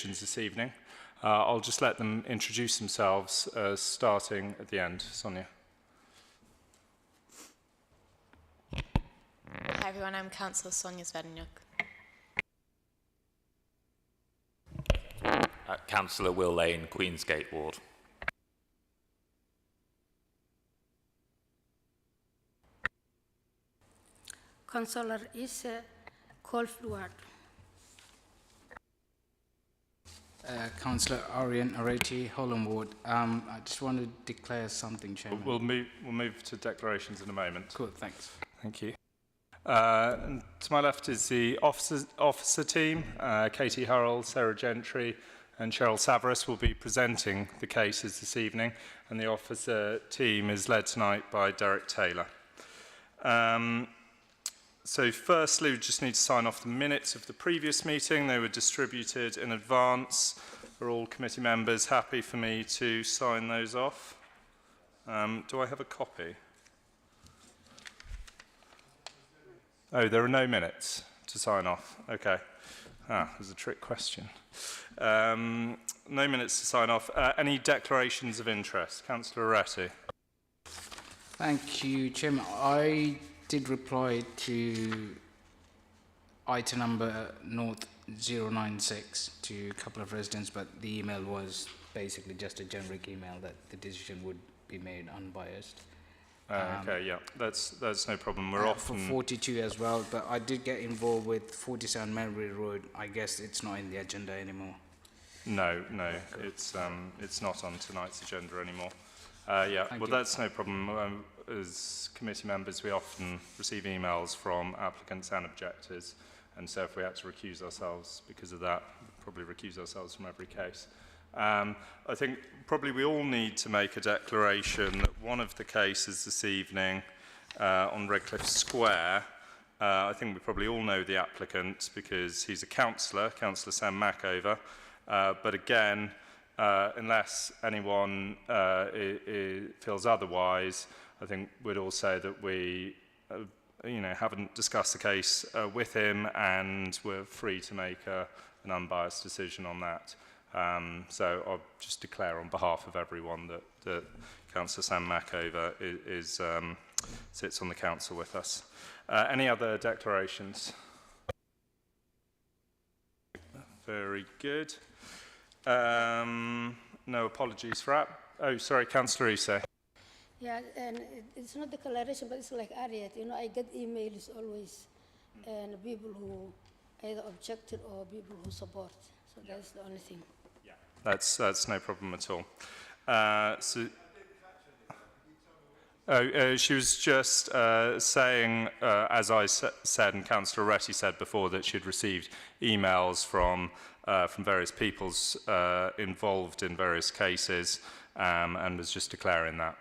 this evening. I'll just let them introduce themselves, starting at the end. Sonia. Hi everyone, I'm Councillor Sonia Zvernyuk. Councillor Will Lane, Queensgate Ward. Councillor Issa Caulfield Ward. Councillor Aryan Areti, Holland Ward. I just want to declare something, Chairman. We'll move to declarations in a moment. Cool, thanks. Thank you. And to my left is the officer team. Katie Hurrell, Sarah Gentry and Cheryl Savaris will be presenting the cases this evening, and the officer team is led tonight by Derek Taylor. So firstly, we just need to sign off the minutes of the previous meeting. They were distributed in advance. Are all committee members happy for me to sign those off? Do I have a copy? Oh, there are no minutes to sign off. Okay. There's a trick question. No minutes to sign off. Any declarations of interest? Councillor Areti. Thank you, Chairman. I did reply to item number 096 to a couple of residents, but the email was basically just a generic email that the decision would be made unbiased. Okay, yeah, that's no problem. We're off for 42 as well, but I did get involved with 47 Melbury Road. I guess it's not in the agenda anymore. No, it's not on tonight's agenda anymore. Thank you. That's no problem. As committee members, we often receive emails from applicants and objectors, and so if we had to recuse ourselves because of that, we'd probably recuse ourselves from every case. I think probably we all need to make a declaration that one of the cases this evening on Redcliffe Square, I think we probably all know the applicant because he's a councillor, Councillor Sam Mackover, but again, unless anyone feels otherwise, I think we'd all say that we haven't discussed the case with him and we're free to make an unbiased decision on that. So I'll just declare on behalf of everyone that Councillor Sam Mackover sits on the council with us. Any other declarations? Very good. No apologies for that. Oh, sorry, Councillor Issa. Yeah, and it's not declaration, but it's like Ariat. I get emails always, and people who either objected or people who support. So that's the only thing. Yeah, that's no problem at all. She was just saying, as I said and Councillor Areti said before, that she'd received emails from various peoples involved in various cases and was just declaring that.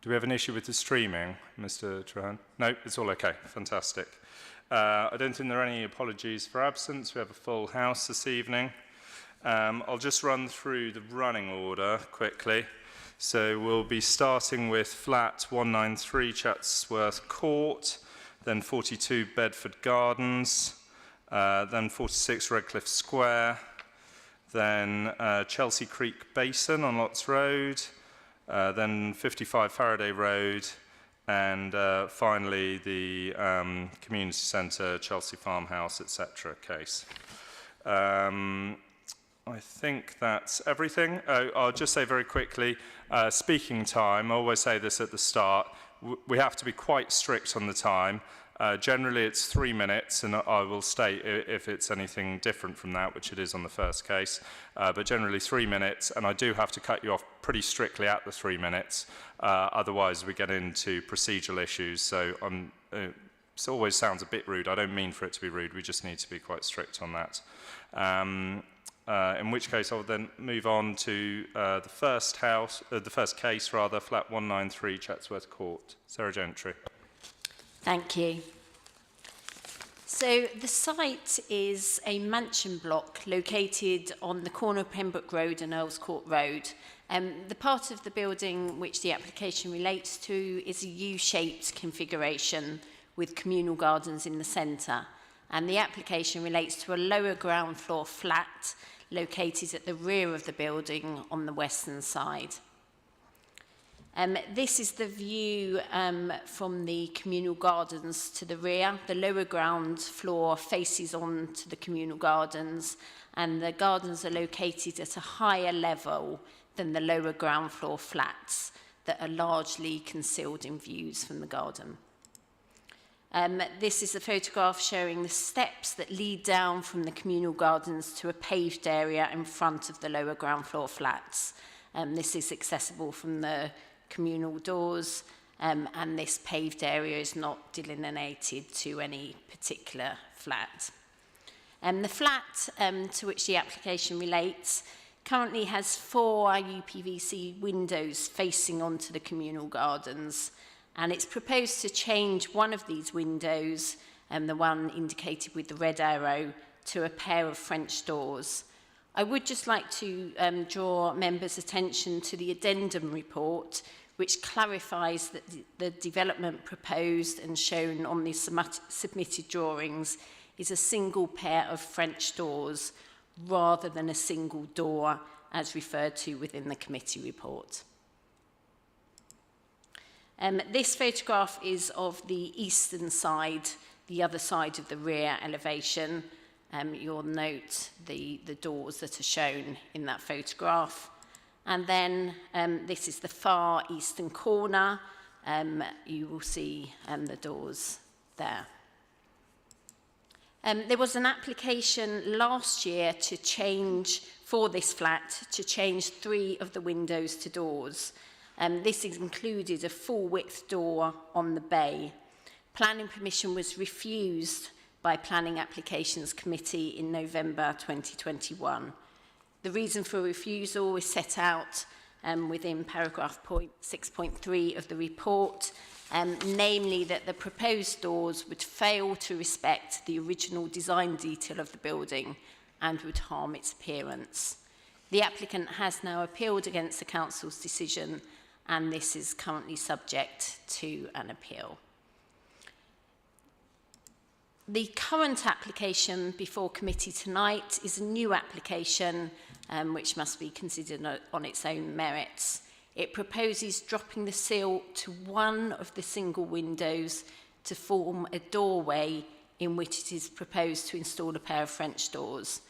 Do we have an issue with the streaming, Mr. Trahan? No, it's all okay. Fantastic. I don't think there are any apologies for absence. We have a full house this evening. I'll just run through the running order quickly. So we'll be starting with flat 193 Chatsworth Court, then 42 Bedford Gardens, then 46 Redcliffe Square, then Chelsea Creek Basin on Lotts Road, then 55 Faraday Road, and finally the Community Centre, Chelsea Farmhouse, etc. case. I think that's everything. I'll just say very quickly, speaking time, I always say this at the start, we have to be quite strict on the time. Generally it's 3 minutes, and I will state if it's anything different from that, which it is on the first case, but generally 3 minutes, and I do have to cut you off pretty strictly at the 3 minutes, otherwise we get into procedural issues, so it always sounds a bit rude. I don't mean for it to be rude, we just need to be quite strict on that. In which case I'll then move on to the first case, flat 193 Chatsworth Court. Sarah Gentry. Thank you. So the site is a mansion block located on the corner of Pembroke Road and Earls Court Road. The part of the building which the application relates to is a U-shaped configuration with communal gardens in the centre. and the application relates to a lower ground floor flat located at the rear of the building on the western side. This is the view from the communal gardens to the rear. The lower ground floor faces on to the communal gardens, and the gardens are located at a higher level than the lower ground floor flats that are largely concealed in views from the garden. This is a photograph showing the steps that lead down from the communal gardens to a paved area in front of the lower ground floor flats. This is accessible from the communal doors, and this paved area is not delineated to any particular flat. The flat to which the application relates currently has 4 UPVC windows facing onto the communal gardens, and it's proposed to change one of these windows, the one indicated with the red arrow, to a pair of French doors. I would just like to draw members' attention to the addendum report, which clarifies that the development proposed and shown on the submitted drawings is a single pair of French doors rather than a single door as referred to within the committee report. This photograph is of the eastern side, the other side of the rear elevation. You'll note the doors that are shown in that photograph. And then this is the far eastern corner. You will see the doors there. There was an application last year to change, for this flat, to change 3 of the windows to doors. This included a full-width door on the bay. Planning permission was refused by Planning Applications Committee in November 2021. The reason for refusal is set out within paragraph 6.3 of the report, namely that the proposed doors would fail to respect the original design detail of the building and would harm its appearance. The applicant has now appealed against the council's decision, and this is currently subject to an appeal. The current application before committee tonight is a new application which must be considered on its own merits. It proposes dropping the sill to one of the single windows to form a doorway in which it is proposed to install a pair of French doors.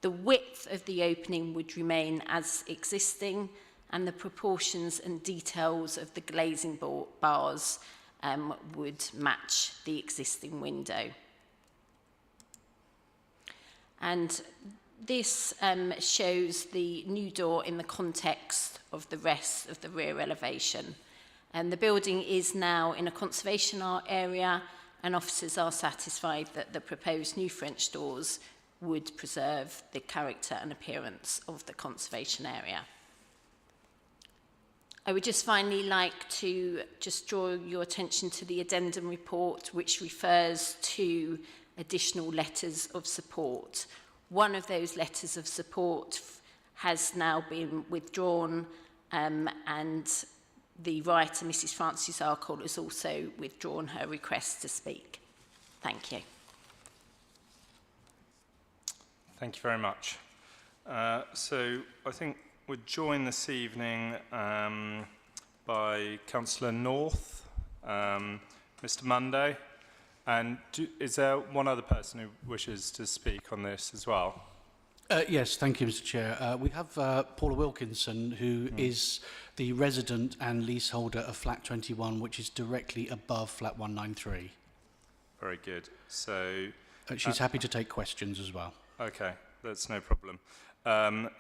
The width of the opening would remain as existing, and the proportions and details of the glazing bars would match the existing window. And this shows the new door in the context of the rest of the rear elevation. And the building is now in a conservation area, and officers are satisfied that the proposed new French doors would preserve the character and appearance of the conservation area. I would just finally like to just draw your attention to the addendum report, which refers to additional letters of support. One of those letters of support has now been withdrawn, and the writer, Mrs. Frances Arcole, has also withdrawn her request to speak. Thank you. Thank you very much. So I think we're joined this evening by Councillor North, Mr. Monday, and is there one other person who wishes to speak on this as well? Yes, thank you, Mr. Chair. We have Paula Wilkinson, who is the resident and leaseholder of Flat 21, which is directly above Flat 193. Very good. So She's happy to take questions as well. okay, that's no problem.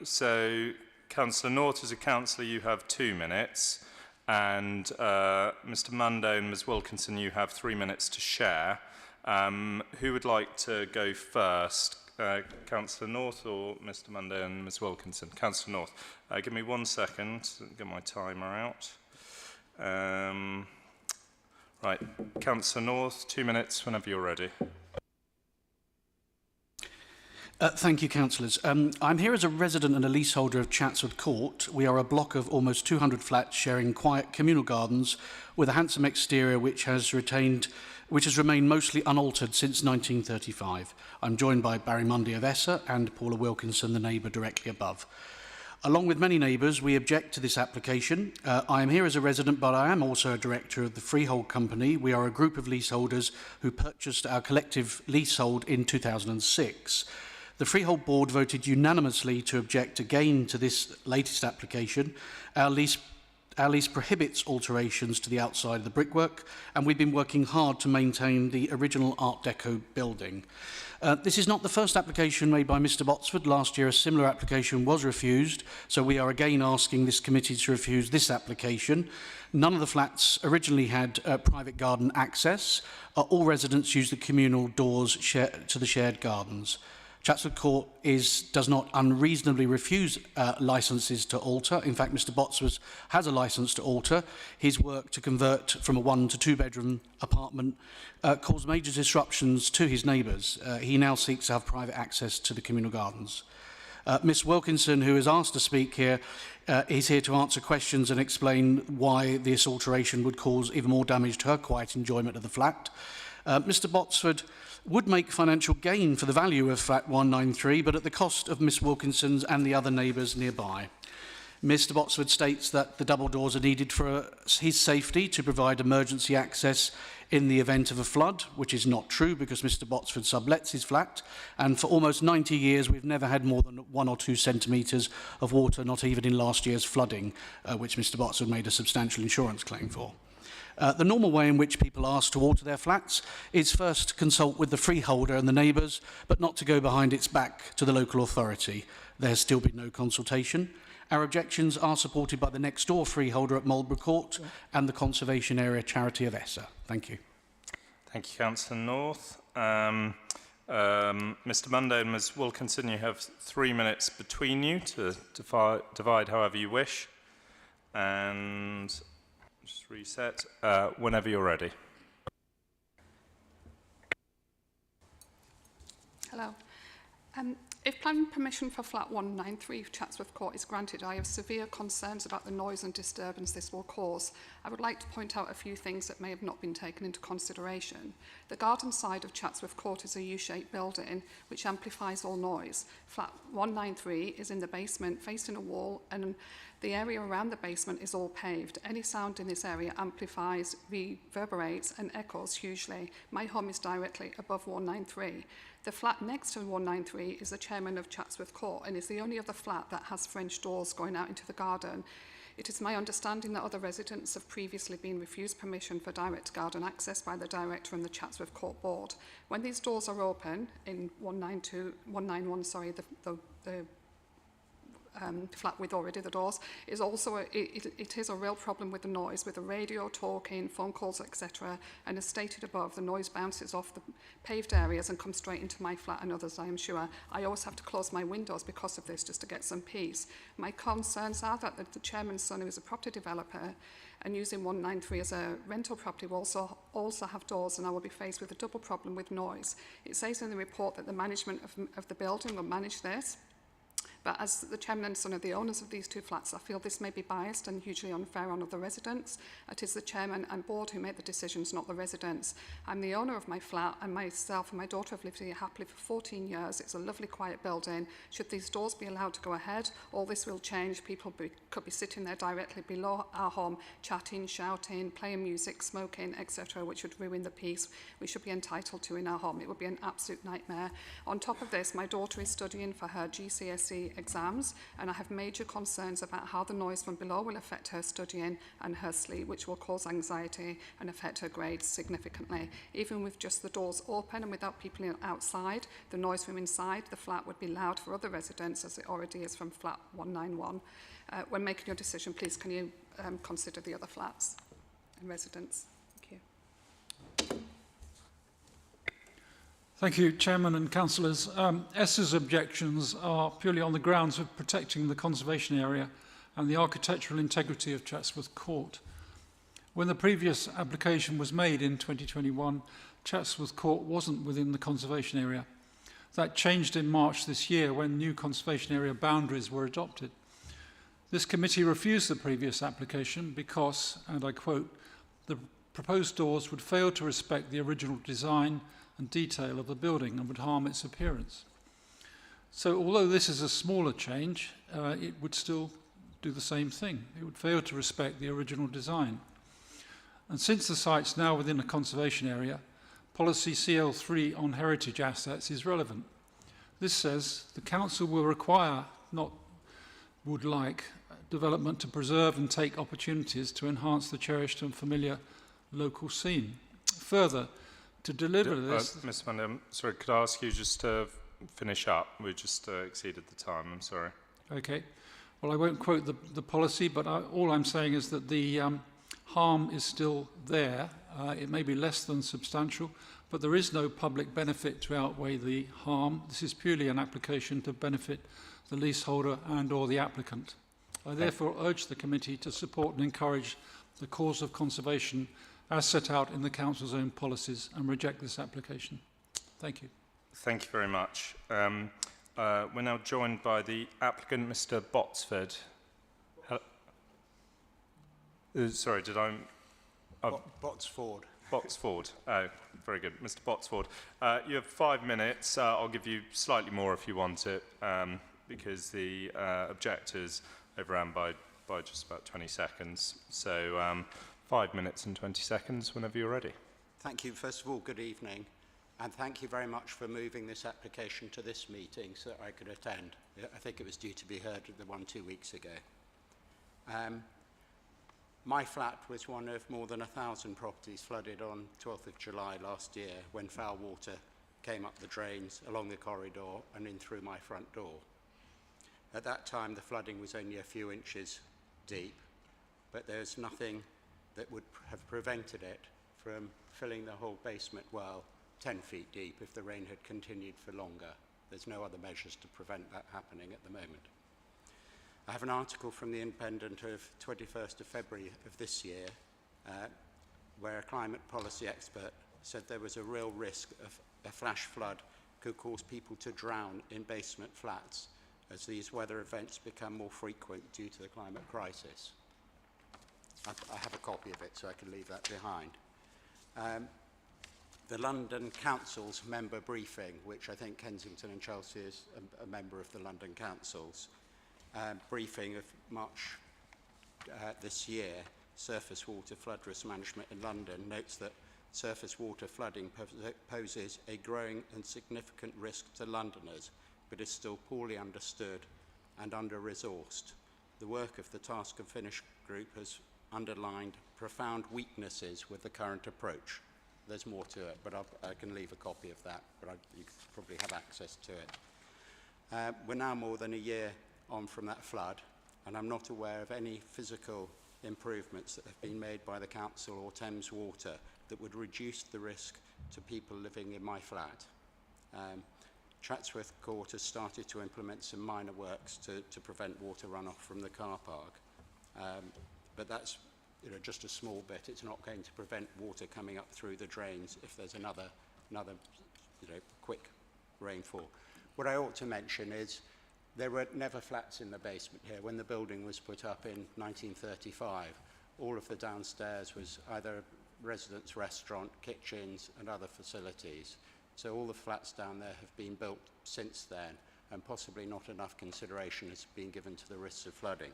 So Councillor North, as a councillor, you have 2 minutes, and Mr. Monday and Ms. Wilkinson, you have 3 minutes to share. Who would like to go first? Councillor North or Mr. Monday and Ms. Wilkinson? Councillor North. Give me 1 second to get my timer out. Right, Councillor North, 2 minutes whenever you're ready. Thank you, councillors. I'm here as a resident and a leaseholder of Chatsworth Court. We are a block of almost 200 flats sharing quiet communal gardens with a handsome exterior which has retained which has remained mostly unaltered since 1935. I'm joined by Barry Mundy of ESSA and Paula Wilkinson, the neighbour directly above. Along with many neighbours, we object to this application. I am here as a resident, but I am also a director of the Freehold Company. We are a group of leaseholders who purchased our collective leasehold in 2006. The Freehold Board voted unanimously to object again to this latest application. Our lease prohibits alterations to the outside of the brickwork, and we've been working hard to maintain the original Art Deco building. This is not the first application made by Mr Botsford. Last year a similar application was refused, so we are again asking this committee to refuse this application. None of the flats originally had private garden access. All residents use the communal doors to the shared gardens. Chatsworth Court does not unreasonably refuse licences to alter. In fact, Mr Botsford has a licence to alter. His work to convert from a 1 to 2 bedroom apartment caused major disruptions to his neighbours. He now seeks to have private access to the communal gardens. Ms Wilkinson, who is asked to speak here, is here to answer questions and explain why this alteration would cause even more damage to her quiet enjoyment of the flat. Mr Botsford would make financial gain for the value of flat 193, but at the cost of Miss Wilkinson's and the other neighbours nearby. Mr Botsford states that the double doors are needed for his safety to provide emergency access in the event of a flood, which is not true because Mr Botsford sublets his flat, and for almost 90 years we've never had more than 1 or 2 centimetres of water, not even in last year's flooding, which Mr Botsford made a substantial insurance claim for. The normal way in which people ask to alter their flats is first to consult with the freeholder and the neighbours, but not to go behind its back to the local authority. There has still been no consultation. Our objections are supported by the next door freeholder at Marlborough Court and the Conservation Area Charity of ESSA. Thank you. Thank you, Councillor North. Mr Munday and Ms Wilkinson, you have 3 minutes between you to divide however you wish. And just reset whenever you're ready. Hello. If planning permission for flat 193 Chatsworth Court is granted, I have severe concerns about the noise and disturbance this will cause. I would like to point out a few things that may have not been taken into consideration. The garden side of Chatsworth Court is a U-shaped building which amplifies all noise. Flat 193 is in the basement facing a wall, and the area around the basement is all paved. Any sound in this area amplifies, reverberates and echoes hugely. My home is directly above 193. The flat next to 193 is the chairman of Chatsworth Court and is the only other flat that has French doors going out into the garden. It is my understanding that other residents have previously been refused permission for direct garden access by the director and the Chatsworth Court Board. When these doors are open in 191, the flat with already the doors, is also it is a real problem with the noise, with the radio, talking, phone calls, etc. And as stated above, the noise bounces off the paved areas and comes straight into my flat and others, I am sure. I always have to close my windows because of this, just to get some peace. My concerns are that the chairman's son, who is a property developer and using 193 as a rental property, will also have doors, and I will be faced with a double problem with noise. It says in the report that the management of the building will manage this. But as the chairman and son are the owners of these 2 flats, I feel this may be biased and hugely unfair on other residents. It is the chairman and board who make the decisions, not the residents. I'm the owner of my flat, and myself and my daughter have lived here happily for 14 years. It's a lovely, quiet building. Should these doors be allowed to go ahead, all this will change. People could be sitting there directly below our home, chatting, shouting, playing music, smoking, etc., which would ruin the peace we should be entitled to in our home. It would be an absolute nightmare. On top of this, my daughter is studying for her GCSE exams, and I have major concerns about how the noise from below will affect her studying and her sleep, which will cause anxiety and affect her grades significantly. Even with just the doors open and without people outside, the noise from inside the flat would be loud for other residents, as it already is from flat 191. When making your decision, please can you consider the other flats and residents? Thank you. Thank you, Chairman and Councillors. ESSA's objections are purely on the grounds of protecting the conservation area and the architectural integrity of Chatsworth Court. When the previous application was made in 2021, Chatsworth Court wasn't within the conservation area. That changed in March this year when new conservation area boundaries were adopted. This committee refused the previous application because, and I quote, the proposed doors would fail to respect the original design and detail of the building and would harm its appearance. So although this is a smaller change, it would still do the same thing. It would fail to respect the original design. And since the site's now within a conservation area, policy CL3 on heritage assets is relevant. This says the council will require, not would like, development to preserve and take opportunities to enhance the cherished and familiar local scene. Further, to deliver this... Mr. Mundy, I'm sorry, could I ask you just to finish up? We just exceeded the time, I'm sorry. Okay. Well, I won't quote the policy, but all I'm saying is that the harm is still there. It may be less than substantial, but there is no public benefit to outweigh the harm. This is purely an application to benefit the leaseholder and or the applicant. I therefore urge the committee to support and encourage the cause of conservation as set out in the Council's own policies and reject this application. Thank you. Thank you very much. We're now joined by the applicant, Mr. Botsford. Sorry, did I... Botsford. Botsford. Oh, very good. Mr. Botsford. You have 5 minutes. I'll give you slightly more if you want it, because the objectors overran by just about 20 seconds. So 5 minutes and 20 seconds whenever you're ready. Thank you. First of all, good evening. And thank you very much for moving this application to this meeting so that I could attend. I think it was due to be heard the one 2 weeks ago. My flat was one of more than 1,000 properties flooded on 12th of July last year when foul water came up the drains along the corridor and in through my front door. At that time, the flooding was only a few inches deep, but there's nothing that would have prevented it from filling the whole basement well 10 feet deep if the rain had continued for longer. There's no other measures to prevent that happening at the moment. I have an article from the Independent of 21st of February of this year where a climate policy expert said there was a real risk of a flash flood could cause people to drown in basement flats as these weather events become more frequent due to the climate crisis. I have a copy of it, so I can leave that behind. The London Council's member briefing, which I think Kensington and Chelsea is a member of the London Council's, briefing of March this year, Surface Water Flood Risk Management in London, notes that surface water flooding poses a growing and significant risk to Londoners, but is still poorly understood and under-resourced. The work of the Task and Finish group has underlined profound weaknesses with the current approach. There's more to it, but I can leave a copy of that, but you probably have access to it. We're now more than a year on from that flood, and I'm not aware of any physical improvements that have been made by the Council or Thames Water that would reduce the risk to people living in my flat. Chatsworth Court has started to implement some minor works to prevent water runoff from the car park, but that's just a small bit. It's not going to prevent water coming up through the drains if there's another quick rainfall. What I ought to mention is there were never flats in the basement here. When the building was put up in 1935, all of the downstairs was either a residence, restaurant, kitchens and other facilities. So all the flats down there have been built since then, and possibly not enough consideration has been given to the risks of flooding.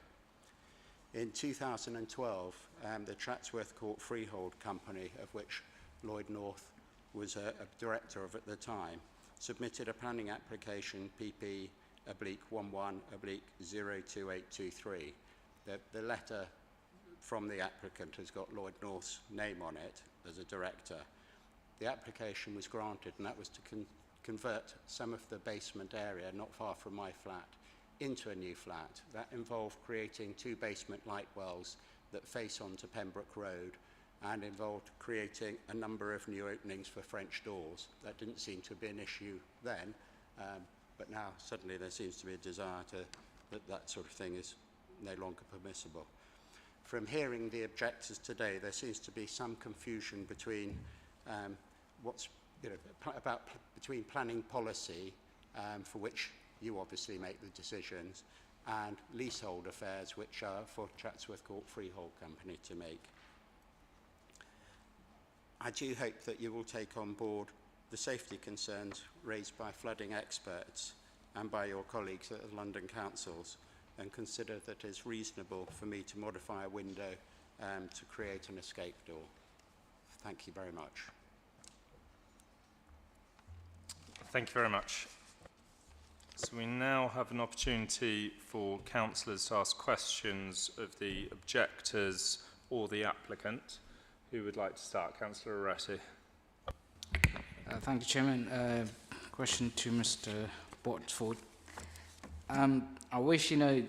In 2012, the Chatsworth Court Freehold Company, of which Lloyd North was a director of at the time, submitted a planning application PP/11/02823. The letter from the applicant has got Lloyd North's name on it as a director. The application was granted, and that was to convert some of the basement area not far from my flat into a new flat. That involved creating 2 basement light wells that face onto Pembroke Road, and involved creating a number of new openings for French doors. That didn't seem to be an issue then, but now suddenly there seems to be a desire that sort of thing is no longer permissible. From hearing the objectors today, there seems to be some confusion between between planning policy, for which you obviously make the decisions, and leasehold affairs, which are for Chatsworth Court Freehold Company to make. I do hope that you will take on board the safety concerns raised by flooding experts and by your colleagues at the London councils, and consider that it's reasonable for me to modify a window to create an escape door. Thank you very much. Thank you very much. So we now have an opportunity for councillors to ask questions of the objectors or the applicant. Who would like to start? Councillor Oretti. Thank you, Chairman. Question to Mr. Botsford. I wish, you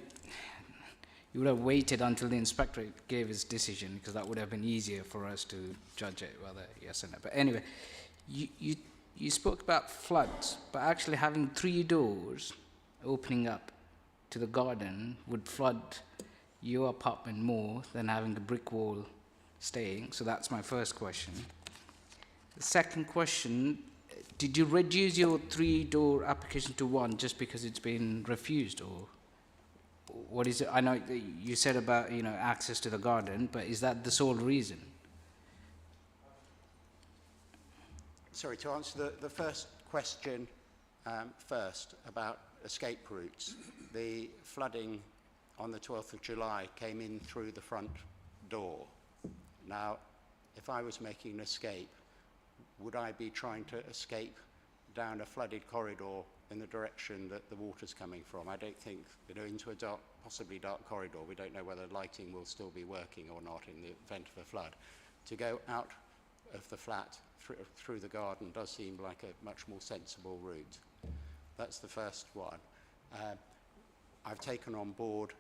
would have waited until the inspector gave his decision, because that would have been easier for us to judge it whether yes or no. But anyway, you spoke about floods, but actually having 3 doors opening up to the garden would flood your apartment more than having a brick wall staying. So that's my first question. The second question, did you reduce your 3-door application to 1 just because it's been refused, or what is it? I know that you said about, access to the garden, but is that the sole reason? Sorry, to answer the first question first about escape routes. The flooding on the 12th of July came in through the front door. Now, if I was making an escape, would I be trying to escape down a flooded corridor in the direction that the water's coming from? I don't think, into a dark, possibly dark corridor. We don't know whether lighting will still be working or not in the event of a flood. To go out of the flat through the garden does seem like a much more sensible route. That's the first one. I've taken on board,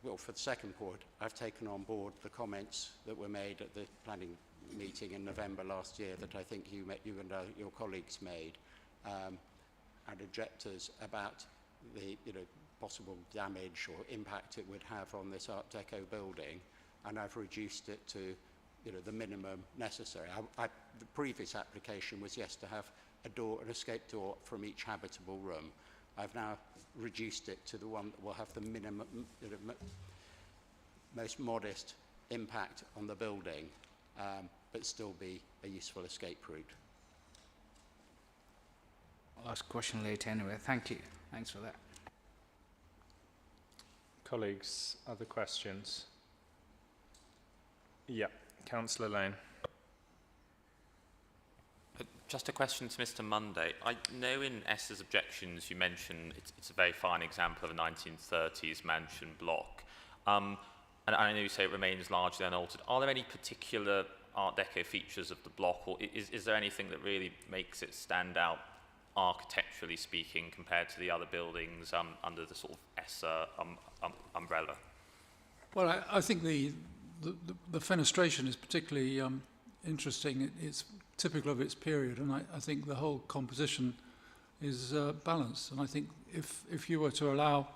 well, for the second point, I've taken on board the comments that were made at the planning meeting in November last year that I think you and your colleagues made, and objectors about the possible damage or impact it would have on this Art Deco building, and I've reduced it to the minimum necessary. The previous application was, yes, to have a door, an escape door from each habitable room. I've now reduced it to the one that will have the minimum, most modest impact on the building, but still be a useful escape route. I'll ask a question later anyway. Thank you. Thanks for that. Colleagues, other questions? Yeah, Councillor Lane. Just a question to Mr. Monday. I know in Esther's objections you mentioned it's a very fine example of a 1930s mansion block. And I know you say it remains largely unaltered. Are there any particular Art Deco features of the block, or is there anything that really makes it stand out architecturally speaking compared to the other buildings under the sort of Esther umbrella? Well, I think the fenestration is particularly interesting. It's typical of its period, and I think the whole composition is balanced. And I think if you were to allow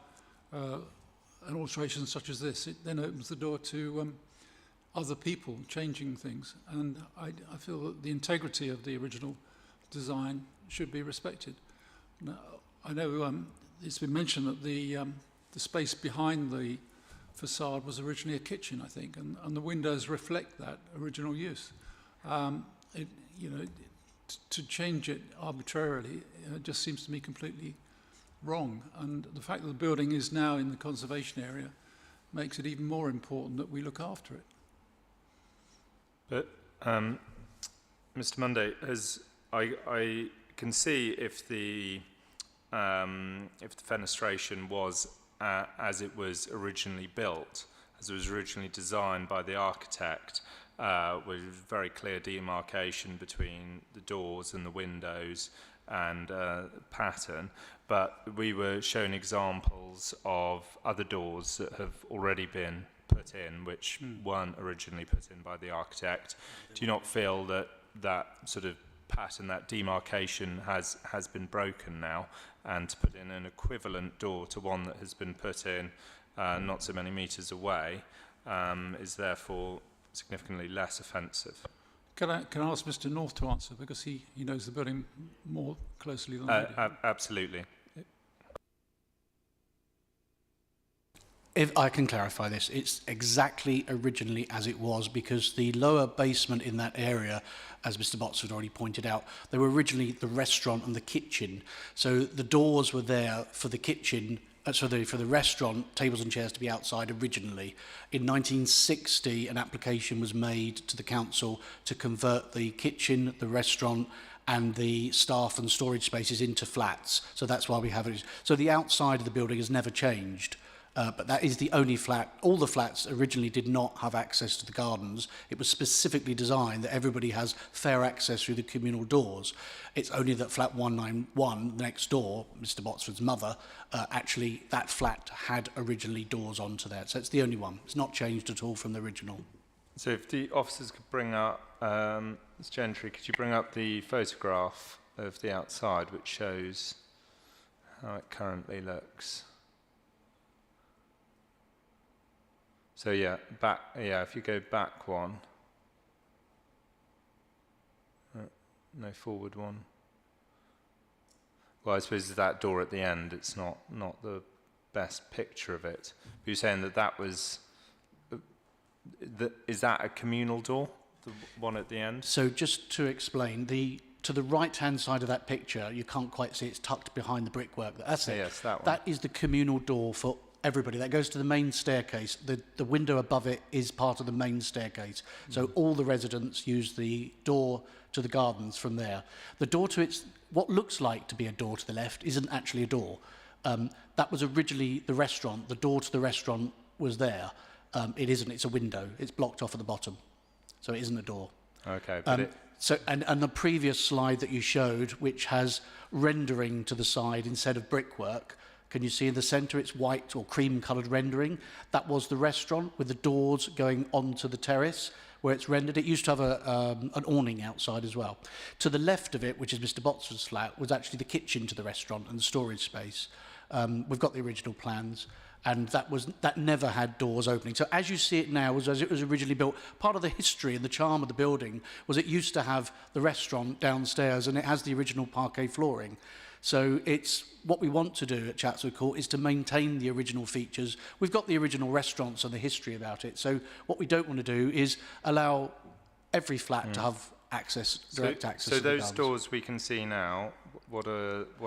an alteration such as this, it then opens the door to other people changing things. And I feel that the integrity of the original design should be respected. Now, I know it's been mentioned that the space behind the facade was originally a kitchen, I think, and the windows reflect that original use. To change it arbitrarily just seems to me completely wrong. And the fact that the building is now in the conservation area makes it even more important that we look after it. But Mr. Monday, I can see if the fenestration was as it was originally built, as it was originally designed by the architect, with very clear demarcation between the doors and the windows and pattern. But we were shown examples of other doors that have already been put in, which weren't originally put in by the architect. Do you not feel that that sort of pattern, that demarcation has been broken now, and to put in an equivalent door to one that has been put in not so many metres away is therefore significantly less offensive? Can I ask Mr. North to answer, because he knows the building more closely than I do? Absolutely. If I can clarify this, it's exactly originally as it was, because the lower basement in that area, as Mr. Botsford already pointed out, they were originally the restaurant and the kitchen. So the doors were there for the kitchen, for the restaurant, tables and chairs to be outside originally. In 1960, an application was made to the council to convert the kitchen, the restaurant, and the staff and storage spaces into flats. So that's why we have it. So the outside of the building has never changed. But that is the only flat. All the flats originally did not have access to the gardens. It was specifically designed that everybody has fair access through the communal doors. It's only that flat 191 next door, Mr. Botsford's mother, actually that flat had originally doors onto there. So it's the only one. It's not changed at all from the original. So if the officers could bring up, Ms. Gentry, could you bring up the photograph of the outside which shows how it currently looks? So yeah, if you go back one. No, forward one. Well, I suppose that door at the end, it's not the best picture of it. But you're saying that was, is that a communal door, the one at the end? So just to explain, to the right-hand side of that picture, you can't quite see, it's tucked behind the brickwork. That's it. Yes, that one. That is the communal door for everybody. That goes to the main staircase. The window above it is part of the main staircase. So all the residents use the door to the gardens from there. The door to what looks like to be a door to the left isn't actually a door. That was originally the restaurant. The door to the restaurant was there. It isn't. It's a window. It's blocked off at the bottom. So it isn't a door. Okay, but So, and the previous slide that you showed, which has rendering to the side instead of brickwork, can you see in the centre it's white or cream-coloured rendering? That was the restaurant with the doors going onto the terrace where it's rendered. It used to have an awning outside as well. To the left of it, which is Mr. Botsford's flat, was actually the kitchen to the restaurant and the storage space. We've got the original plans, and that never had doors opening. So as you see it now, as it was originally built, part of the history and the charm of the building was it used to have the restaurant downstairs, and it has the original parquet flooring. So it's what we want to do at Chatswood Court is to maintain the original features. We've got the original restaurants and the history about it. So what we don't want to do is allow every flat to have access, direct access so to the those gardens. doors we can see now, what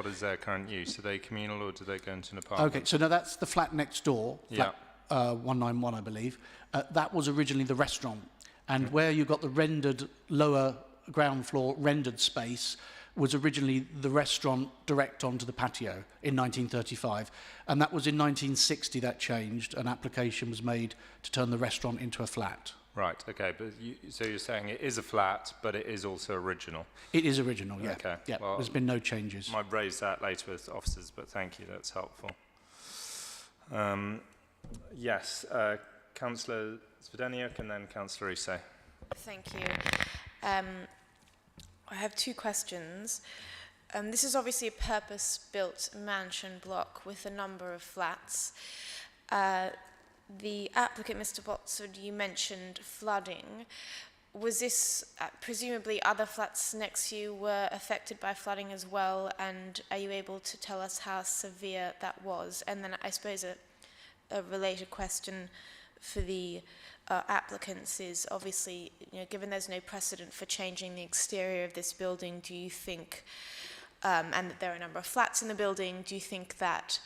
is their current use? Are they communal or do they go into an apartment? Okay, so now that's the flat next door, flat 191, I believe. That was originally the restaurant. And where you got the rendered lower ground floor rendered space was originally the restaurant direct onto the patio in 1935. And that was in 1960 that changed. An application was made to turn the restaurant into a flat. Right, okay, but so you're saying it is a flat, but it is also original? It is original, yeah. Okay. Yeah, Well, there's been no changes. Might raise that later with officers, but thank you, that's helpful. Yes, Councillor Zvedeniuk and then Councillor Isse. Thank you. I have two questions. This is obviously a purpose-built mansion block with a number of flats. The applicant, Mr. Botsford, you mentioned flooding. Was this, presumably other flats next to you were affected by flooding as well, and are you able to tell us how severe that was? And then I suppose a related question for the applicants is obviously, given there's no precedent for changing the exterior of this building, do you think, and that there are a number of flats in the building, do you think that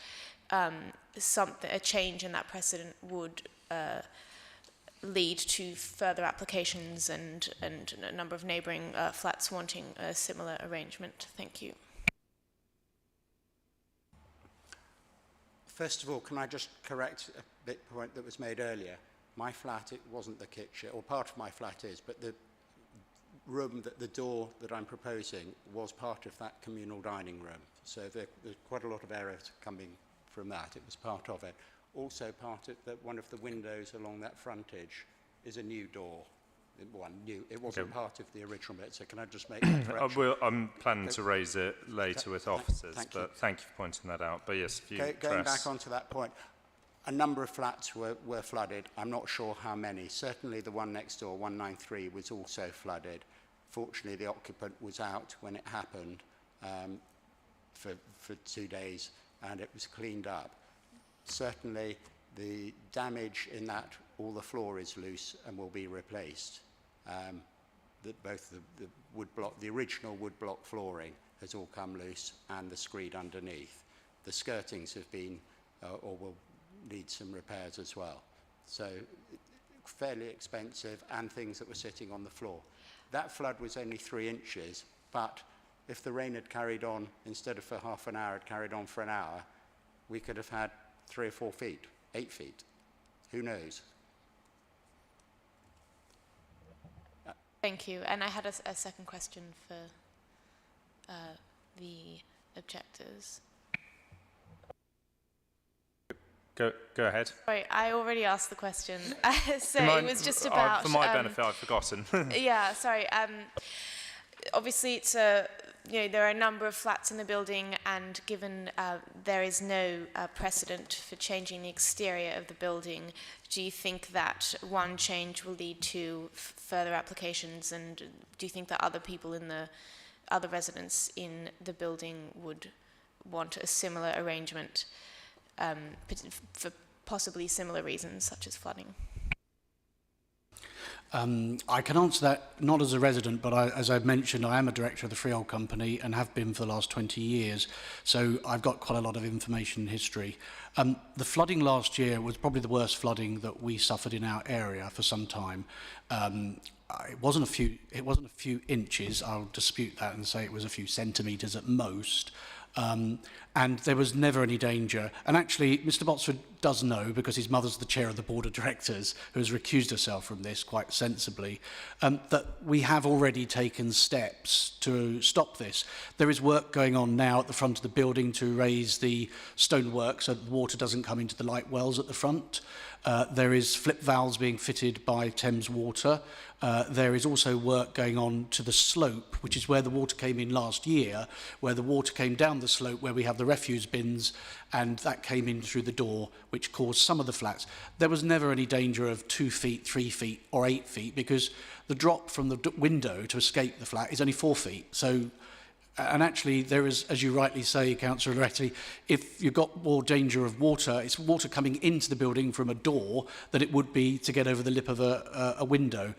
a change in that precedent would lead to further applications and a number of neighbouring flats wanting a similar arrangement? Thank you. First of all, can I just correct a point that was made earlier? My flat, it wasn't the kitchen, or part of my flat is, but the room, the door that I'm proposing was part of that communal dining room. So there's quite a lot of error coming from that. It was part of it. Also part of one of the windows along that frontage is a new door. It wasn't part of the original bit, so can I just make that correction? I'm planning to raise it later with officers, thank you for pointing that out. But yes, if you Going back onto that point, a number of flats were flooded. I'm not sure how many. Certainly the one next door, 193, was also flooded. Fortunately, the occupant was out when it happened for 2 days, and it was cleaned up. Certainly, The damage in that all the floor is loose and will be replaced. Both the wood block, the original wood block flooring has all come loose, and the screed underneath. The skirtings have been or will need some repairs as well. So fairly expensive, and things that were sitting on the floor. That flood was only 3 inches, but if the rain had carried on, instead of for half an hour, it carried on for an hour, we could have had 3 or 4 feet, 8 feet. Who knows? Thank you. And I had a second question for the objectors. Go ahead. Sorry, I already asked the question. So Do you mind- it was just about... for my benefit, I've forgotten. Yeah, sorry. Obviously, it's a, there are a number of flats in the building, and given there is no precedent for changing the exterior of the building, do you think that one change will lead to further applications, and do you think that other people in the other residents in the building would want a similar arrangement for possibly similar reasons, such as flooding? I can answer that not as a resident, but as I've mentioned, I am a director of the freehold company and have been for the last 20 years. So I've got quite a lot of information and history. The flooding last year was probably the worst flooding that we suffered in our area for some time. It wasn't a few inches. I'll dispute that and say it was a few centimetres at most. And there was never any danger. And actually, Mr. Botsford does know, because his mother's the chair of the board of directors, who has recused herself from this quite sensibly, that we have already taken steps to stop this. There is work going on now at the front of the building to raise the stonework so that the water doesn't come into the light wells at the front. There is flip valves being fitted by Thames Water. There is also work going on to the slope, which is where the water came in last year, where the water came down the slope where we have the refuse bins, and that came in through the door, which caused some of the flats. There was never any danger of 2 feet, 3 feet or 8 feet, because the drop from the window to escape the flat is only 4 feet. So, and actually there is, as you rightly say, Councillor Loretti, if you've got more danger of water, it's water coming into the building from a door than it would be to get over the lip of a window.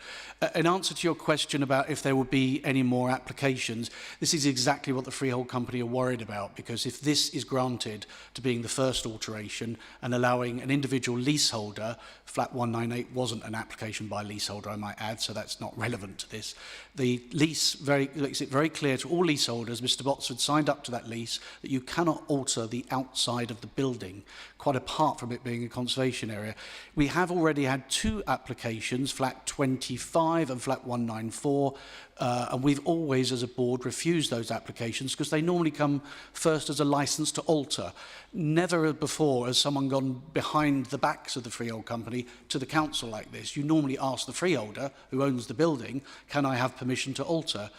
In answer to your question about if there would be any more applications, this is exactly what the freehold company are worried about, because if this is granted to being the first alteration and allowing an individual leaseholder, flat 198 wasn't an application by a leaseholder, I might add, so that's not relevant to this. The lease makes it very clear to all leaseholders, Mr. Botsford signed up to that lease, that you cannot alter the outside of the building, quite apart from it being a conservation area. We have already had 2 applications, flat 25 and flat 194, and we've always, as a board, refused those applications because they normally come first as a licence to alter. Never before has someone gone behind the backs of the freehold company to the council like this. You normally ask the freeholder, who owns the building, can I have permission to alter?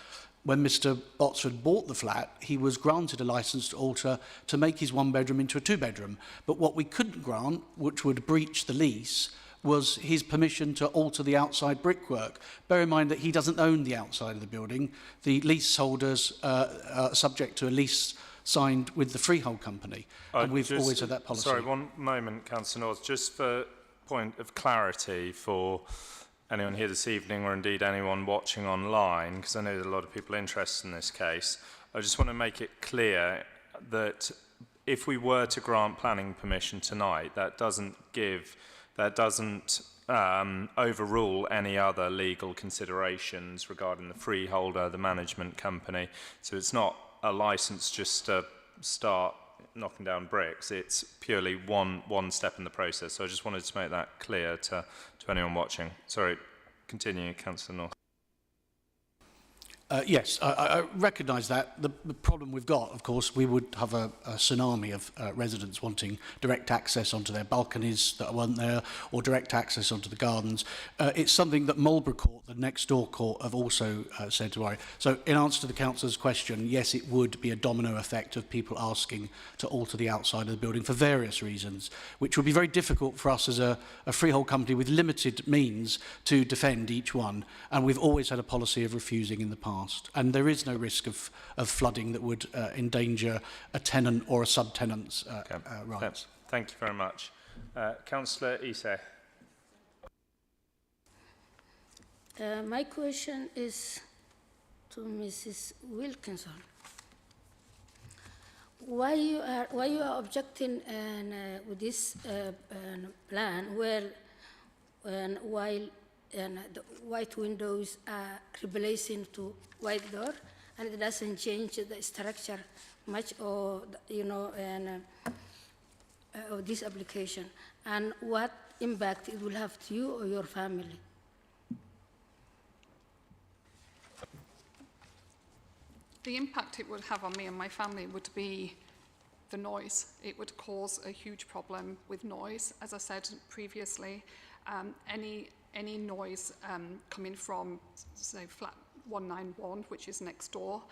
When Mr. Botsford bought the flat, he was granted a licence to alter to make his 1-bedroom into a 2-bedroom. But what we couldn't grant, which would breach the lease, was his permission to alter the outside brickwork. Bear in mind that he doesn't own the outside of the building. The leaseholders are subject to a lease signed with the freehold company. And we've always had that policy. Sorry, one moment, Councillor North. Just for point of clarity for anyone here this evening, or indeed anyone watching online, because I know there are a lot of people interested in this case, I just want to make it clear that if we were to grant planning permission tonight, that doesn't overrule any other legal considerations regarding the freeholder, the management company. So it's not a licence just to start knocking down bricks. It's purely one step in the process. So I just wanted to make that clear to anyone watching. Sorry, continue, Councillor North. Yes, I recognise that. The problem we've got, of course, we would have a tsunami of residents wanting direct access onto their balconies that weren't there, or direct access onto the gardens. It's something that Marlborough Court, the next door court, have also said to worry. So in answer to the councillor's question, yes, it would be a domino effect of people asking to alter the outside of the building for various reasons, which would be very difficult for us as a freehold company with limited means to defend each one. And we've always had a policy of refusing in the past. And there is no risk of flooding that would endanger a tenant or a subtenant's rights. Thank you very much. Councillor Isse. My question is to Mrs. Wilkinson. Why you are objecting with this plan where while the white windows are replacing to white door and it doesn't change the structure much or of this application, and what impact it will have to you or your family? The impact it would have on me and my family would be the noise. It would cause a huge problem with noise. As I said previously, any noise coming from, say, flat 191, which is next door,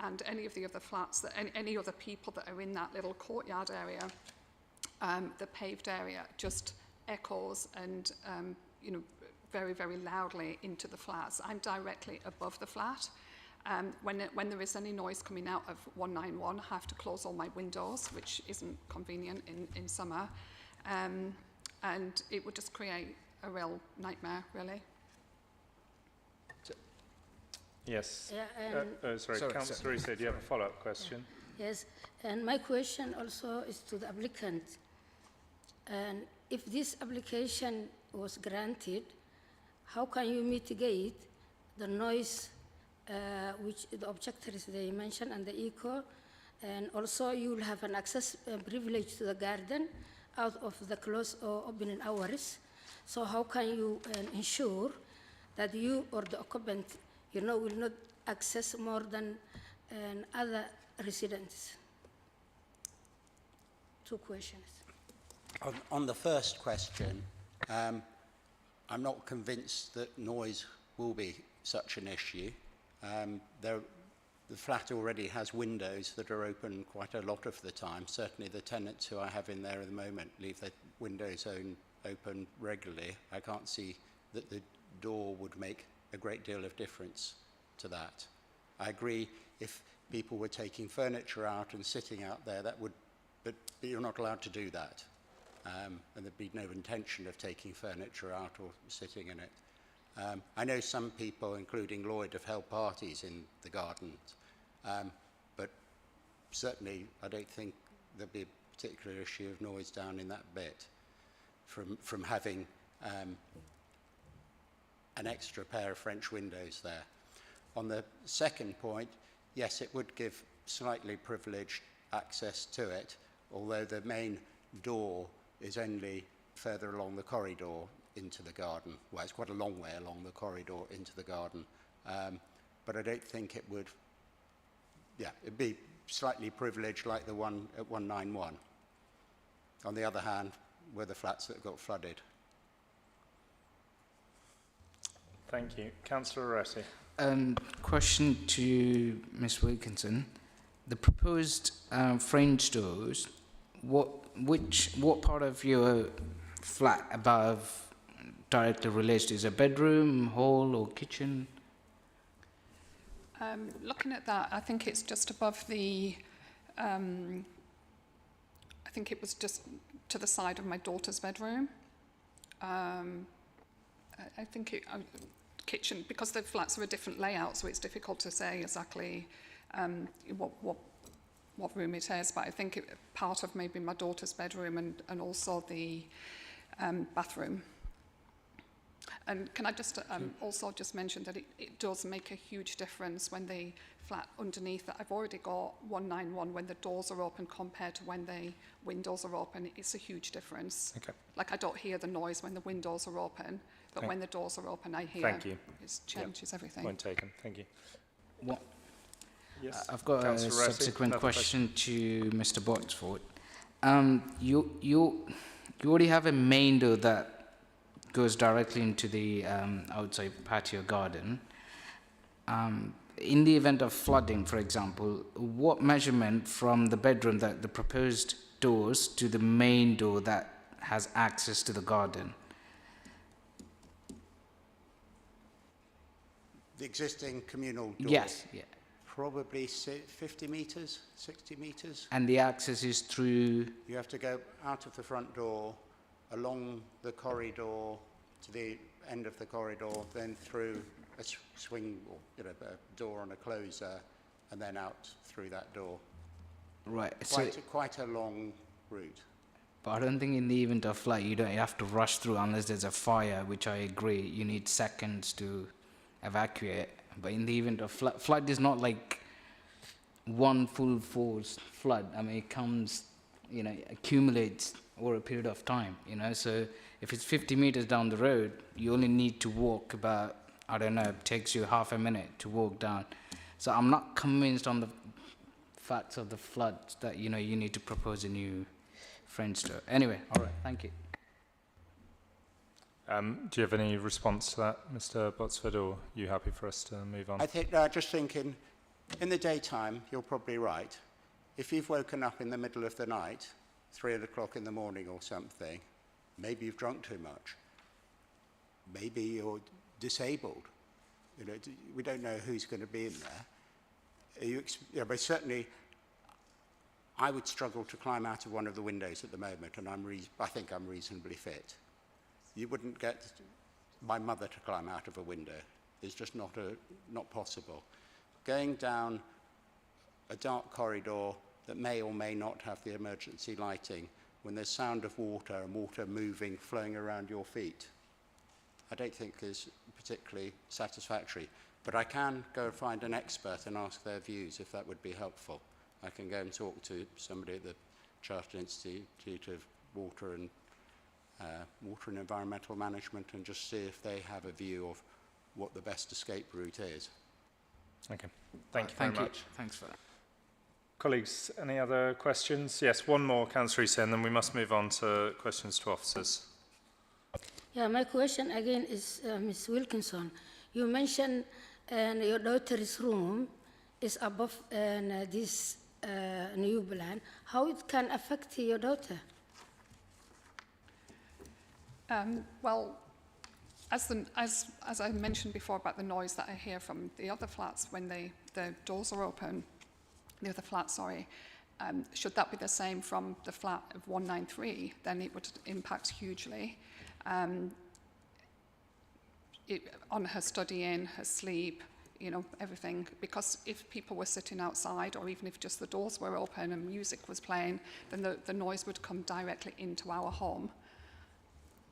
and any of the other flats, any other people that are in that little courtyard area, the paved area just echoes and, very, very loudly into the flats. I'm directly above the flat. When there is any noise coming out of 191, I have to close all my windows, which isn't convenient in summer. And it would just create a real nightmare, really. Yes. Yeah, sorry, Councillor Isse, do you have a follow-up question? Yes, and my question also is to the applicant. And if this application was granted, how can you mitigate the noise which the objectors they mentioned and the echo, and also you will have an access privilege to the garden out of the close or opening hours. So how can you ensure that you or the occupant, will not access more than other residents? Two questions. On the first question, I'm not convinced that noise will be such an issue. The flat already has windows that are open quite a lot of the time. Certainly the tenants who I have in there at the moment leave their windows open regularly. I can't see that the door would make a great deal of difference to that. I agree if people were taking furniture out and sitting out there, that would, but you're not allowed to do that. And there'd be no intention of taking furniture out or sitting in it. I know some people, including Lloyd, have held parties in the gardens, but certainly I don't think there'll be a particular issue of noise down in that bit from having an extra pair of French windows there. On the second point, yes, it would give slightly privileged access to it, although the main door is only further along the corridor into the garden. Well, it's quite a long way along the corridor into the garden, but I don't think it would, it'd be slightly privileged like the one at 191. On the other hand, were the flats that got flooded. Thank you. Councillor Rossi. Question to Ms. Wilkinson. The proposed French doors, what part of your flat above directly relates to? Is it a bedroom, hall or kitchen? Looking at that, I think it's just above the, I think it was just to the side of my daughter's bedroom. I think kitchen, because the flats are a different layout, so it's difficult to say exactly what room it is, but I think part of maybe my daughter's bedroom and also the bathroom. And can I just also just mention that it does make a huge difference when the flat underneath that I've already got 191, when the doors are open compared to when the windows are open, it's a huge difference. Okay. Like I don't hear the noise when the windows are open, but when the doors are open, I hear. Thank you. It changes everything. Point taken. Thank you. What? Yes. I've got Councillor a Rossi, subsequent another question to Mr. Botsford. You already have a main door that goes directly into the outside patio garden. In the event of flooding, for example, what measurement from the bedroom, that the proposed doors, to the main door that has access to the garden? The existing communal door? Yes, yeah. Probably 50 metres, 60 metres. And the access is through? You have to go out of the front door along the corridor to the end of the corridor, then through a swing, or a door and a closer, and then out through that door. Right. So, Quite a long route. but I don't think in the event of flood, you don't have to rush through unless there's a fire, which I agree. You need seconds to evacuate. But in the event of flood is not like one full force flood. I mean, it comes, accumulates over a period of time, So if it's 50 meters down the road, you only need to walk about, I don't know, it takes you half a minute to walk down. So I'm not convinced on the facts of the floods that, you need to propose a new French door. Anyway, all right, thank you. Do you have any response to that, Mr. Botsford, or are you happy for us to move on? I think, just thinking, in the daytime, you're probably right. If you've woken up in the middle of the night, 3 o'clock in the morning or something, maybe you've drunk too much. Maybe you're disabled. We don't know who's going to be in there. But certainly, I would struggle to climb out of one of the windows at the moment, and I think I'm reasonably fit. You wouldn't get my mother to climb out of a window. It's just not possible. Going down a dark corridor that may or may not have the emergency lighting, when there's sound of water and water moving, flowing around your feet, I don't think is particularly satisfactory. But I can go and find an expert and ask their views if that would be helpful. I can go and talk to somebody at the Chartered Institute of Water and Environmental Management and just see if they have a view of what the best escape route is. Okay, thank you very much. Thanks for that. Colleagues, any other questions? Yes, one more, Councillor Easton, and then we must move on to questions to officers. Yeah, my question again is Ms. Wilkinson. You mentioned your daughter's room is above this new plan. How it can affect your daughter? Well, as I mentioned before about the noise that I hear from the other flats when the doors are open, the other flat, sorry, should that be the same from the flat of 193, then it would impact hugely on her studying, her sleep, everything. Because if people were sitting outside, or even if just the doors were open and music was playing, then the noise would come directly into our home,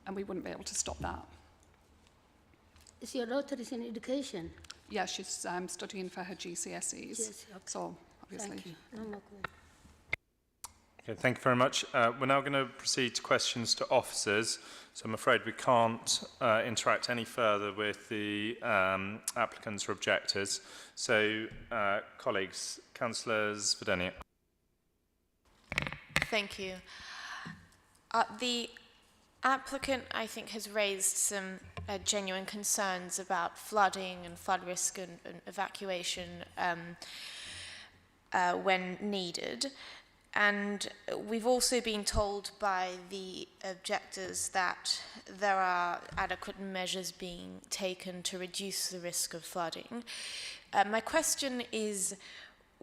and we wouldn't be able to stop that. Is your daughter in education? Yeah, she's studying for her GCSEs. Yes, okay. So, obviously. Thank you. No more questions. Okay, thank you very much. We're now going to proceed to questions to officers. So I'm afraid we can't interact any further with the applicants or objectors. So, colleagues, Councillors Vedenia. Thank you. The applicant, I think, has raised some genuine concerns about flooding and flood risk and evacuation when needed. And we've also been told by the objectors that there are adequate measures being taken to reduce the risk of flooding. My question is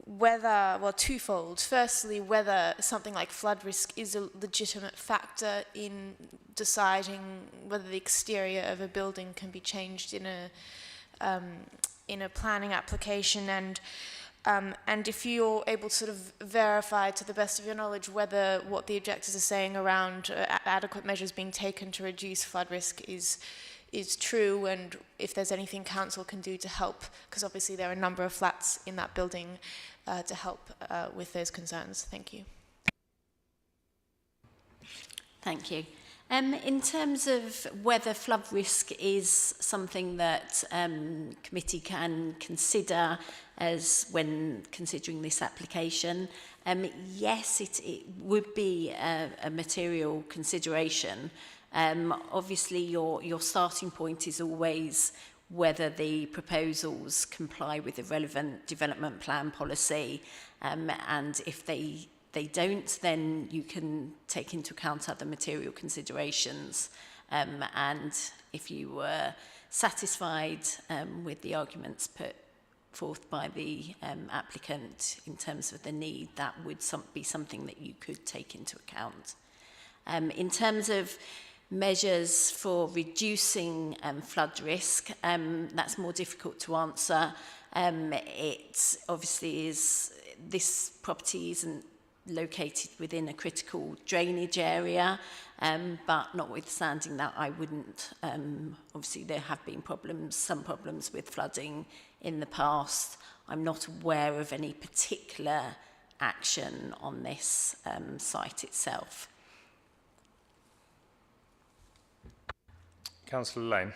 whether, well, twofold. Firstly, whether something like flood risk is a legitimate factor in deciding whether the exterior of a building can be changed in a planning application, and if you're able to sort of verify to the best of your knowledge whether what the objectors are saying around adequate measures being taken to reduce flood risk is true, and if there's anything council can do to help, because obviously there are a number of flats in that building to help with those concerns. Thank you. Thank you. In terms of whether flood risk is something that committee can consider as when considering this application, yes, it would be a material consideration. Obviously, your starting point is always whether the proposals comply with the relevant development plan policy, and if they don't, then you can take into account other material considerations. And if you were satisfied with the arguments put forth by the applicant in terms of the need, that would be something that you could take into account. In terms of measures for reducing flood risk, that's more difficult to answer. It obviously is, this property isn't located within a critical drainage area, but notwithstanding that, I wouldn't, obviously there have been some problems with flooding in the past. I'm not aware of any particular action on this site itself. Councillor Lane.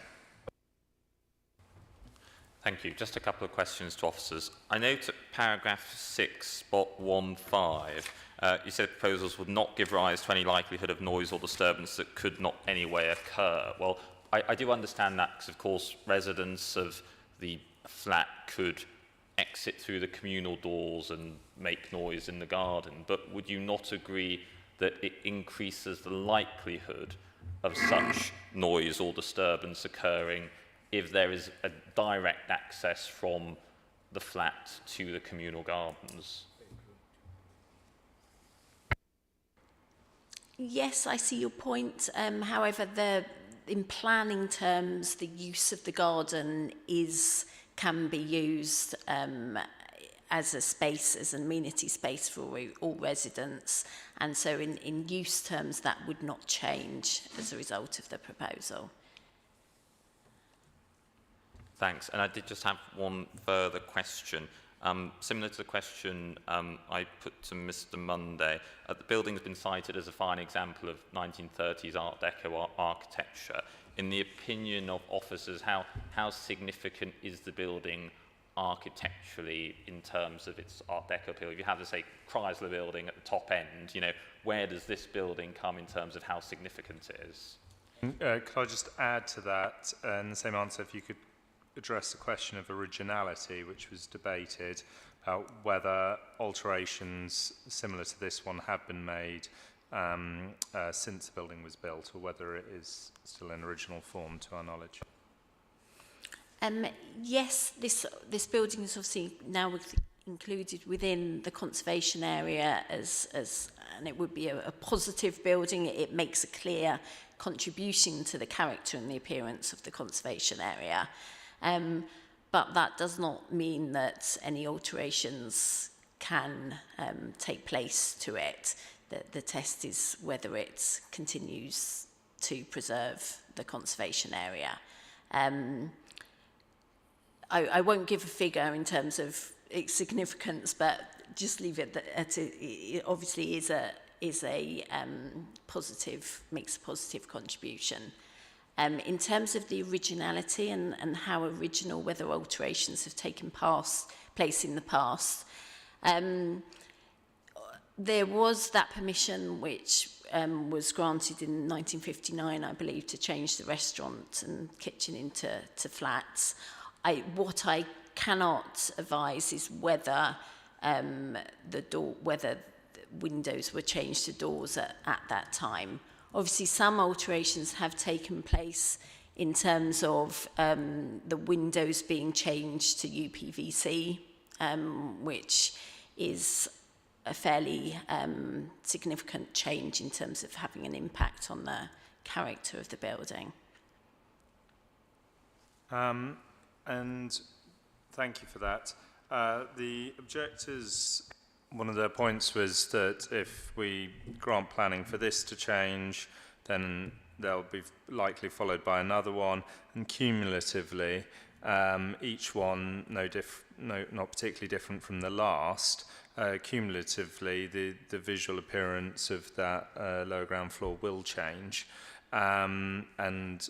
Thank you. Just a couple of questions to officers. I note at paragraph 6.15, you said proposals would not give rise to any likelihood of noise or disturbance that could not anyway occur. Well, I do understand that because, of course, residents of the flat could exit through the communal doors and make noise in the garden, but would you not agree that it increases the likelihood of such noise or disturbance occurring if there is a direct access from the flat to the communal gardens? Yes, I see your point. However, in planning terms, the use of the garden can be used as a space, as an amenity space for all residents. And so in use terms, that would not change as a result of the proposal. Thanks. And I did just have one further question. Similar to the question I put to Mr. Monday, the building has been cited as a fine example of 1930s Art Deco architecture. In the opinion of officers, how significant is the building architecturally in terms of its Art Deco appeal? If you have the, say, Chrysler building at the top end, you know, where does this building come in terms of how significant it is? Could I just add to that, in the same answer, if you could address the question of originality, which was debated, about whether alterations similar to this one have been made since the building was built, or whether it is still in original form, to our knowledge. Yes, this building is obviously now included within the conservation area and it would be a positive building. It makes a clear contribution to the character and the appearance of the conservation area. But that does not mean that any alterations can take place to it. The test is whether it continues to preserve the conservation area. I won't give a figure in terms of its significance, but just leave it at it obviously is a positive, makes a positive contribution. In terms of the originality and how original, whether alterations have taken place in the past, there was that permission which was granted in 1959, I believe, to change the restaurant and kitchen into flats. What I cannot advise is whether whether the windows were changed to doors at that time. Obviously, some alterations have taken place in terms of the windows being changed to UPVC, which is a fairly significant change in terms of having an impact on the character of the building. And thank you for that. The objectors, one of their points was that if we grant planning for this to change, then they'll be likely followed by another one, and cumulatively, each one not particularly different from the last. Cumulatively, the visual appearance of that lower ground floor will change, and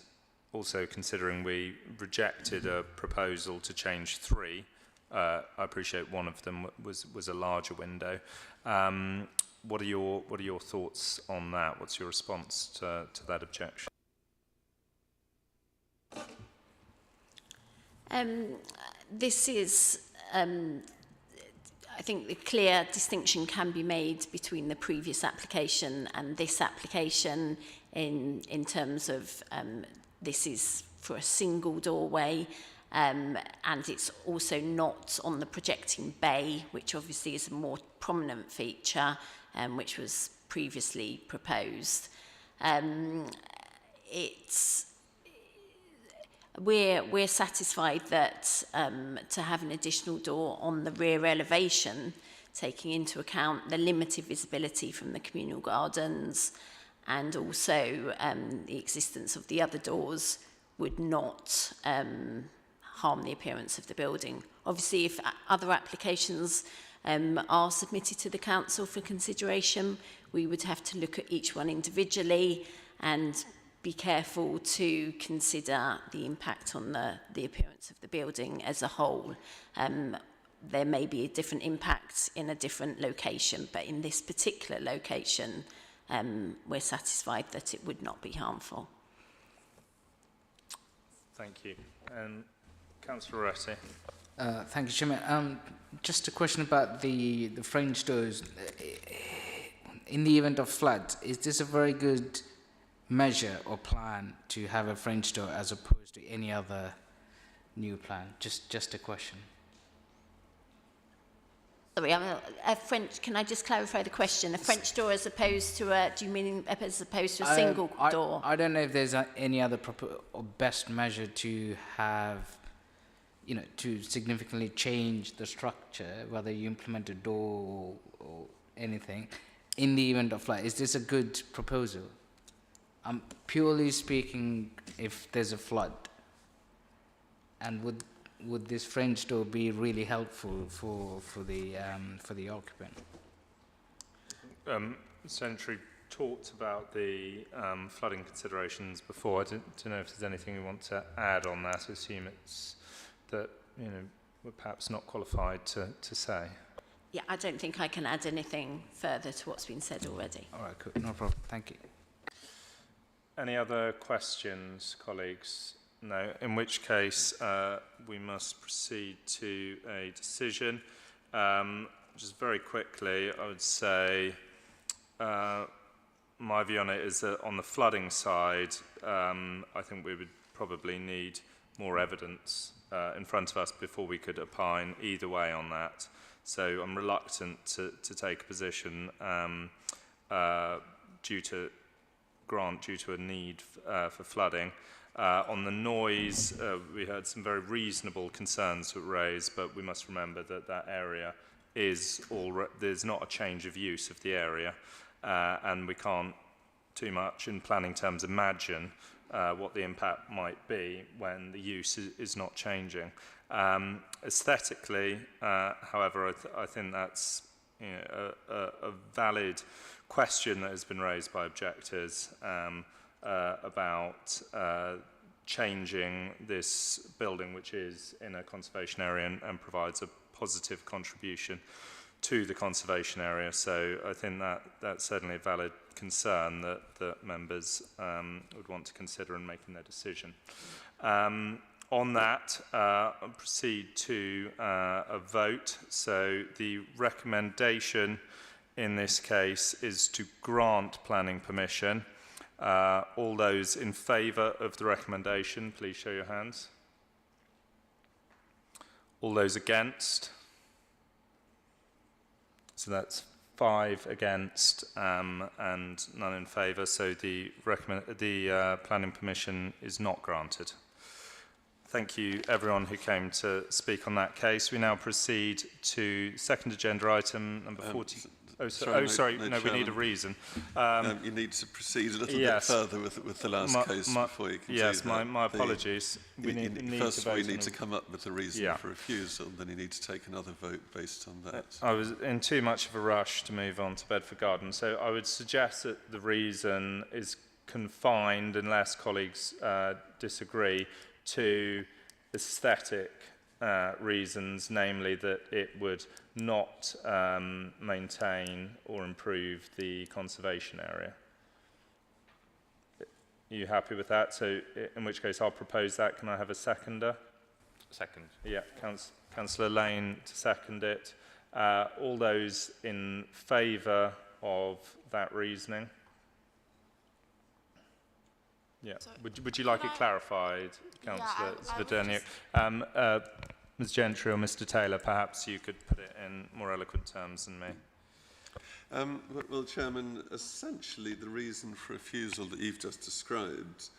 also considering we rejected a proposal to change 3. I appreciate one of them was a larger window. What are your thoughts on that? What's your response to that objection? This is, I think the clear distinction can be made between the previous application and this application in terms of this is for a single doorway, and it's also not on the projecting bay, which obviously is a more prominent feature, which was previously proposed. We're satisfied that to have an additional door on the rear elevation, taking into account the limited visibility from the communal gardens and also the existence of the other doors, would not harm the appearance of the building. Obviously, if other applications are submitted to the council for consideration, we would have to look at each one individually and be careful to consider the impact on the appearance of the building as a whole. There may be a different impact in a different location, but in this particular location, we're satisfied that it would not be harmful. Thank you. Councillor Rossi. Thank you, Chairman. Just a question about the French doors. In the event of flood, is this a very good measure or plan to have a French door as opposed to any other new plan? Just a question. Sorry, a French. Can I just clarify the question? A French door as opposed to a? Do you mean as opposed to a single door? I don't know if there's any other proper or best measure to have, to significantly change the structure, whether you implement a door or anything, in the event of flood. Is this a good proposal? Purely speaking, if there's a flood, and would this French door be really helpful for the occupant? Secretary talked about the flooding considerations before. I don't know if there's anything you want to add on that. I assume it's that we're perhaps not qualified to say. Yeah, I don't think I can add anything further to what's been said already. All right, cool. No problem. Thank you. Any other questions, colleagues? No, in which case we must proceed to a decision. Just very quickly, I would say my view on it is that on the flooding side, I think we would probably need more evidence in front of us before we could opine either way on that. So I'm reluctant to take a position due to a need for flooding. On the noise, we had some very reasonable concerns that were raised, but we must remember that that area is there's not a change of use of the area, and we can't too much in planning terms imagine what the impact might be when the use is not changing. Aesthetically, however, I think that's a valid question that has been raised by objectors about changing this building, which is in a conservation area and provides a positive contribution to the conservation area. So I think that's certainly a valid concern that members would want to consider in making their decision. On that, I'll proceed to a vote. So the recommendation in this case is to grant planning permission. All those in favour of the recommendation, please show your hands. All those against? So that's 5 against and none in favour. So the planning permission is not granted. Thank you, everyone who came to speak on that case. We now proceed to second agenda item number 40. Sorry, we need a reason. You need to proceed a little bit further with the last case before you can Yes, do that. my apologies. First of all, you need to come up with a reason for refusal, then you need to take another vote based on that. I was in too much of a rush to move on to Bedford Garden, so I would suggest that the reason is confined, unless colleagues disagree, to aesthetic reasons, namely that it would not maintain or improve the conservation area. Are you happy with that? So in which case I'll propose that. Can I have a seconder? Second. Yeah, Councillor Lane to second it. All those in favour of that reasoning? Yeah. Would you like it clarified, Councillor Zvedeniuk? Ms Gentry or Mr Taylor, perhaps you could put it in more eloquent terms than me. Well, Chairman, essentially the reason for refusal that you've just described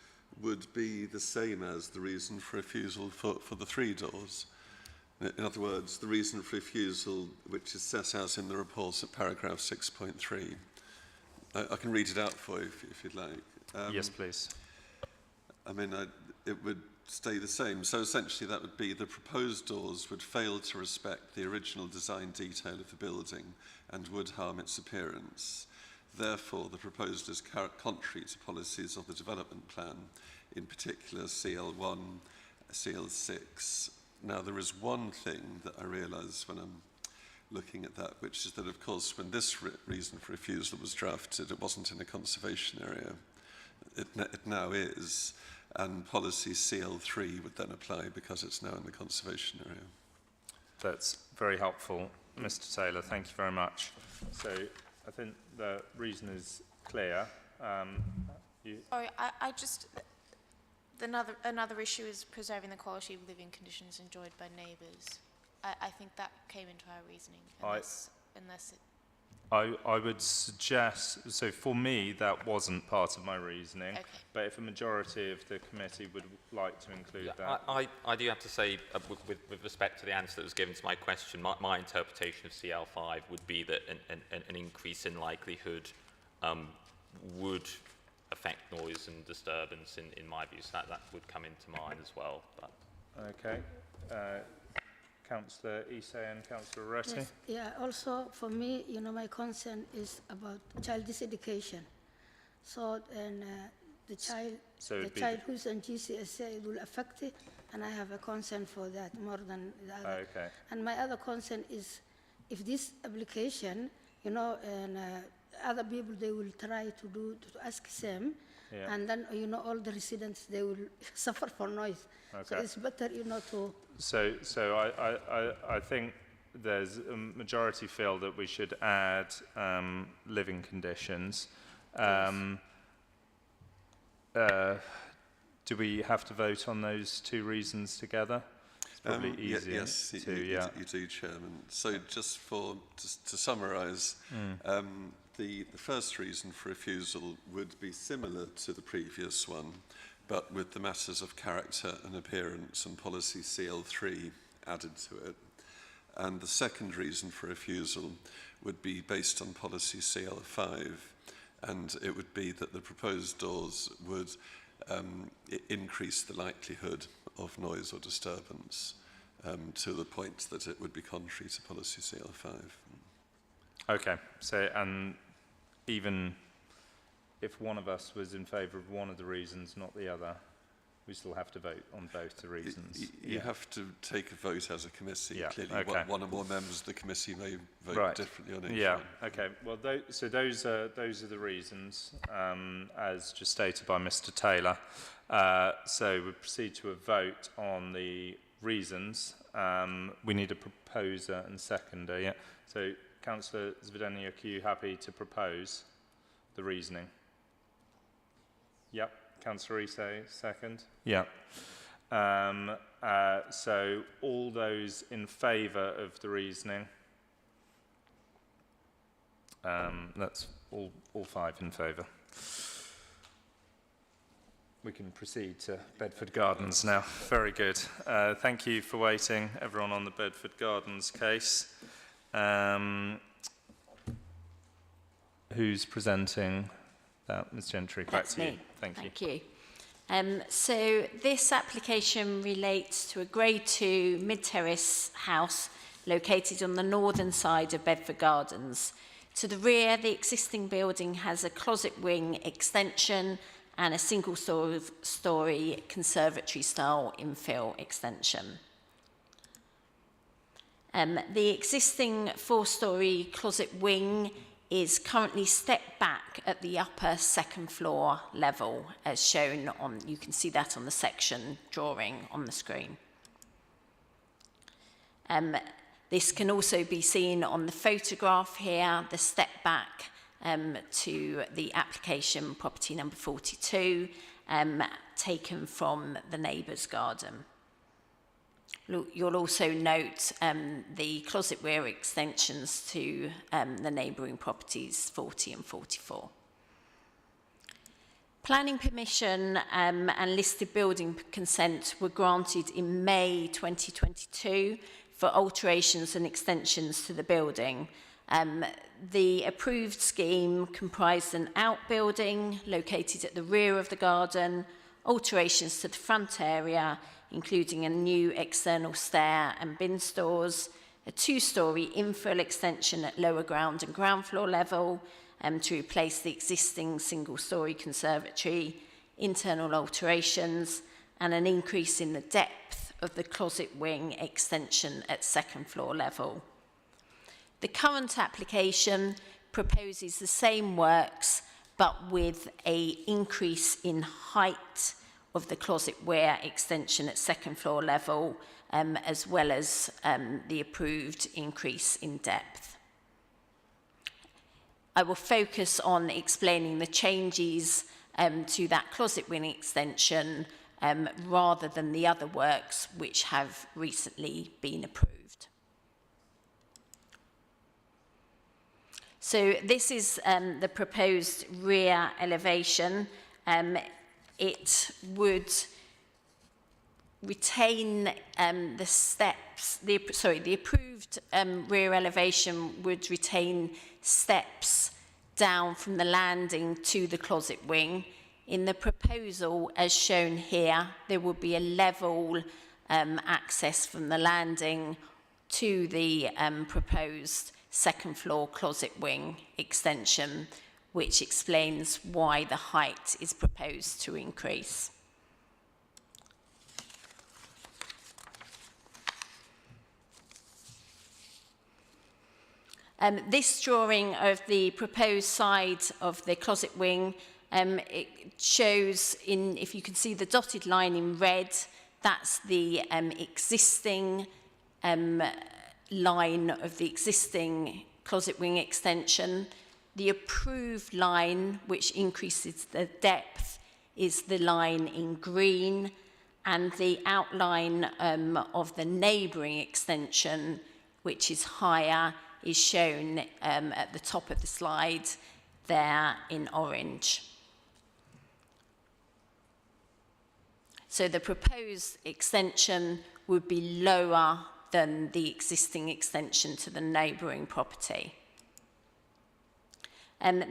would be the same as the reason for refusal for the 3 doors. In other words, the reason for refusal which is set out in the report at paragraph 6.3. I can read it out for you if you'd like. Yes, please. I mean, it would stay the same. So essentially that would be the proposed doors would fail to respect the original design detail of the building and would harm its appearance. Therefore, the proposed is contrary to policies of the development plan, in particular CL1, CL6. Now, there is one thing that I realise when I'm looking at that, which is that, of course, when this reason for refusal was drafted, it wasn't in a conservation area. It now is, and policy CL3 would then apply because it's now in the conservation area. That's very helpful, Mr. Taylor. Thank you very much. So I think the reason is clear. Sorry, I just... Another issue is preserving the quality of living conditions enjoyed by neighbours. I think that came into our reasoning, unless it... I would suggest, so for me, that wasn't part of my reasoning, Okay. but if a majority of the committee would like to include that. I do have to say, with respect to the answer that was given to my question, my interpretation of CL5 would be that an increase in likelihood would affect noise and disturbance in my view, so that would come into mind as well. But. Okay. Councillor Issay and Councillor Oretti. Yes, yeah, also for me, you know, my concern is about child's education. So, and the child who's on GCSE, it will affect it, and I have a concern for that more than the other. Okay. And my other concern is if this application, you know, and other people, they will try to ask same, Yeah. and then, you know, all the residents, they will suffer for noise. Okay. So it's better, you know, to... So I think there's a majority feel that we should add living conditions. Do we have to vote on those 2 reasons together? It's probably easier. Yes, you do, Chairman. So just to summarise, the first reason for refusal would be similar to the previous one, but with the matters of character and appearance and policy CL3 added to it. And the second reason for refusal would be based on policy CL5, and it would be that the proposed doors would increase the likelihood of noise or disturbance to the point that it would be contrary to policy CL5. Okay, so, and even if one of us was in favour of one of the reasons, not the other, we still have to vote on both the reasons. You have to take a vote as a committee. Yeah, Clearly, okay. one or more members of the committee may vote differently on each Yeah, one. okay. Well, so those are the reasons, as just stated by Mr. Taylor. So we proceed to a vote on the reasons. We need a proposer and seconder. Yeah. So, Councillor Zvedeniuk, are you happy to propose the reasoning? Yep. Councillor Issay, second. Yeah. So all those in favour of the reasoning? That's all 5 in favour. We can proceed to Bedford Gardens now. Very good. Thank you for waiting, everyone, on the Bedford Gardens case. Who's presenting that? Ms. Gentry, back That's to you. me. Thank you. So this application relates to a Grade 2 mid-terrace house located on the northern side of Bedford Gardens. To the rear, the existing building has a closet wing extension and a single-storey conservatory-style infill extension. The existing 4-storey closet wing is currently stepped back at the upper 2nd floor level, as shown on, you can see that on the section drawing on the screen. This can also be seen on the photograph here, the step back to the application property number 42, taken from the neighbour's garden. You'll also note the closet rear extensions to the neighbouring properties 40 and 44. Planning permission and listed building consent were granted in May 2022 for alterations and extensions to the building. The approved scheme comprised an outbuilding located at the rear of the garden, alterations to the front area, including a new external stair and bin stores, a two-storey infill extension at lower ground and ground floor level to replace the existing single-storey conservatory, internal alterations, and an increase in the depth of the closet wing extension at second floor level. The current application proposes the same works, but with an increase in height of the closet wear extension at second floor level, as well as the approved increase in depth. I will focus on explaining the changes to that closet wing extension rather than the other works which have recently been approved. So this is the proposed rear elevation. It would retain the steps, the approved rear elevation would retain steps down from the landing to the closet wing. In the proposal, as shown here, there will be a level access from the landing to the proposed second floor closet wing extension, which explains why the height is proposed to increase. This drawing of the proposed side of the closet wing, it shows, if you can see the dotted line in red, that's the existing line of the existing closet wing extension. The approved line, which increases the depth, is the line in green, and the outline of the neighbouring extension, which is higher, is shown at the top of the slide there in orange. So the proposed extension would be lower than the existing extension to the neighbouring property.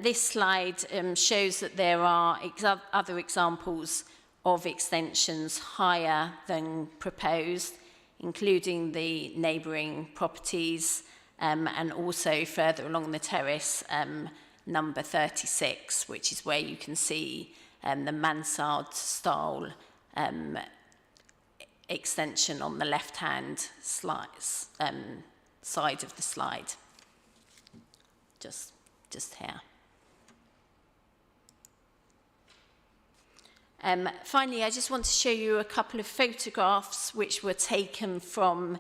This slide shows that there are other examples of extensions higher than proposed, including the neighbouring properties and also further along the terrace, number 36, which is where you can see the mansard style extension on the left-hand side of the slide. Just here. Finally, I just want to show you a couple of photographs which were taken from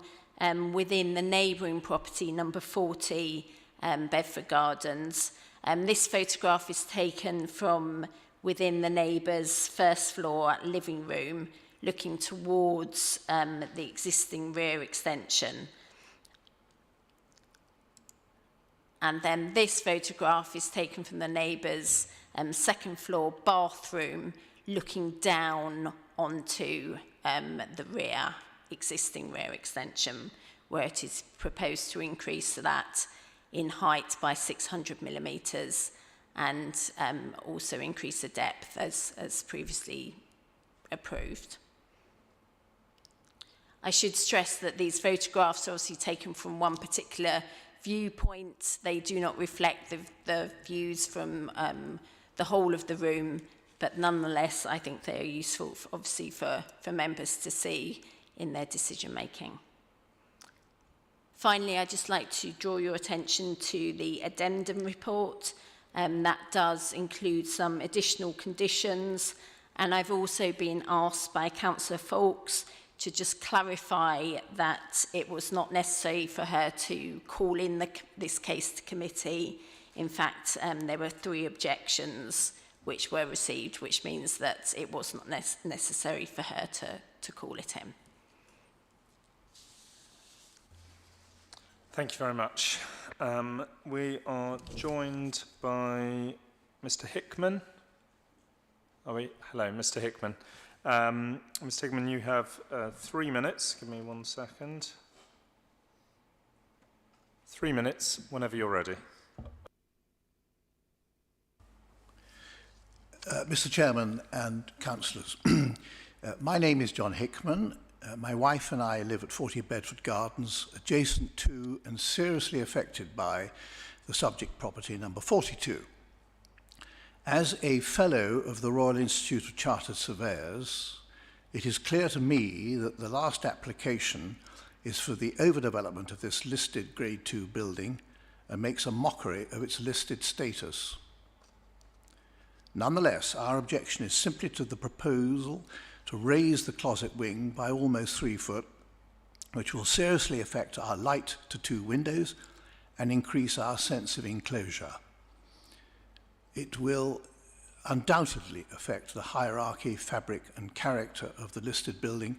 within the neighbouring property, number 40, Bedford Gardens. This photograph is taken from within the neighbour's first floor living room, looking towards the existing rear extension. And then this photograph is taken from the neighbour's second floor bathroom, looking down onto the existing rear extension, where it is proposed to increase that in height by 600 millimetres and also increase the depth as previously approved. I should stress that these photographs are obviously taken from one particular viewpoint. They do not reflect the views from the whole of the room, but nonetheless, I think they are useful, obviously, for members to see in their decision making. Finally, I'd just like to draw your attention to the addendum report. That does include some additional conditions, and I've also been asked by Councillor Fawkes to just clarify that it was not necessary for her to call in this case to committee. In fact, there were 3 objections which were received, which means that it was not necessary for her to call it in. Thank you very much. We are joined by Mr. Hickman. Are we? Hello, Mr. Hickman. Mr. Hickman, you have 3 minutes. Give me 1 second. 3 minutes, whenever you're ready. Mr. Chairman and councillors, my name is John Hickman. My wife and I live at 40 Bedford Gardens, adjacent to and seriously affected by the subject property number 42. As a fellow of the Royal Institute of Chartered Surveyors, it is clear to me that the last application is for the overdevelopment of this listed Grade 2 building and makes a mockery of its listed status. Nonetheless, our objection is simply to the proposal to raise the closet wing by almost 3 foot, which will seriously affect our light to 2 windows and increase our sense of enclosure. It will undoubtedly affect the hierarchy, fabric and character of the listed building,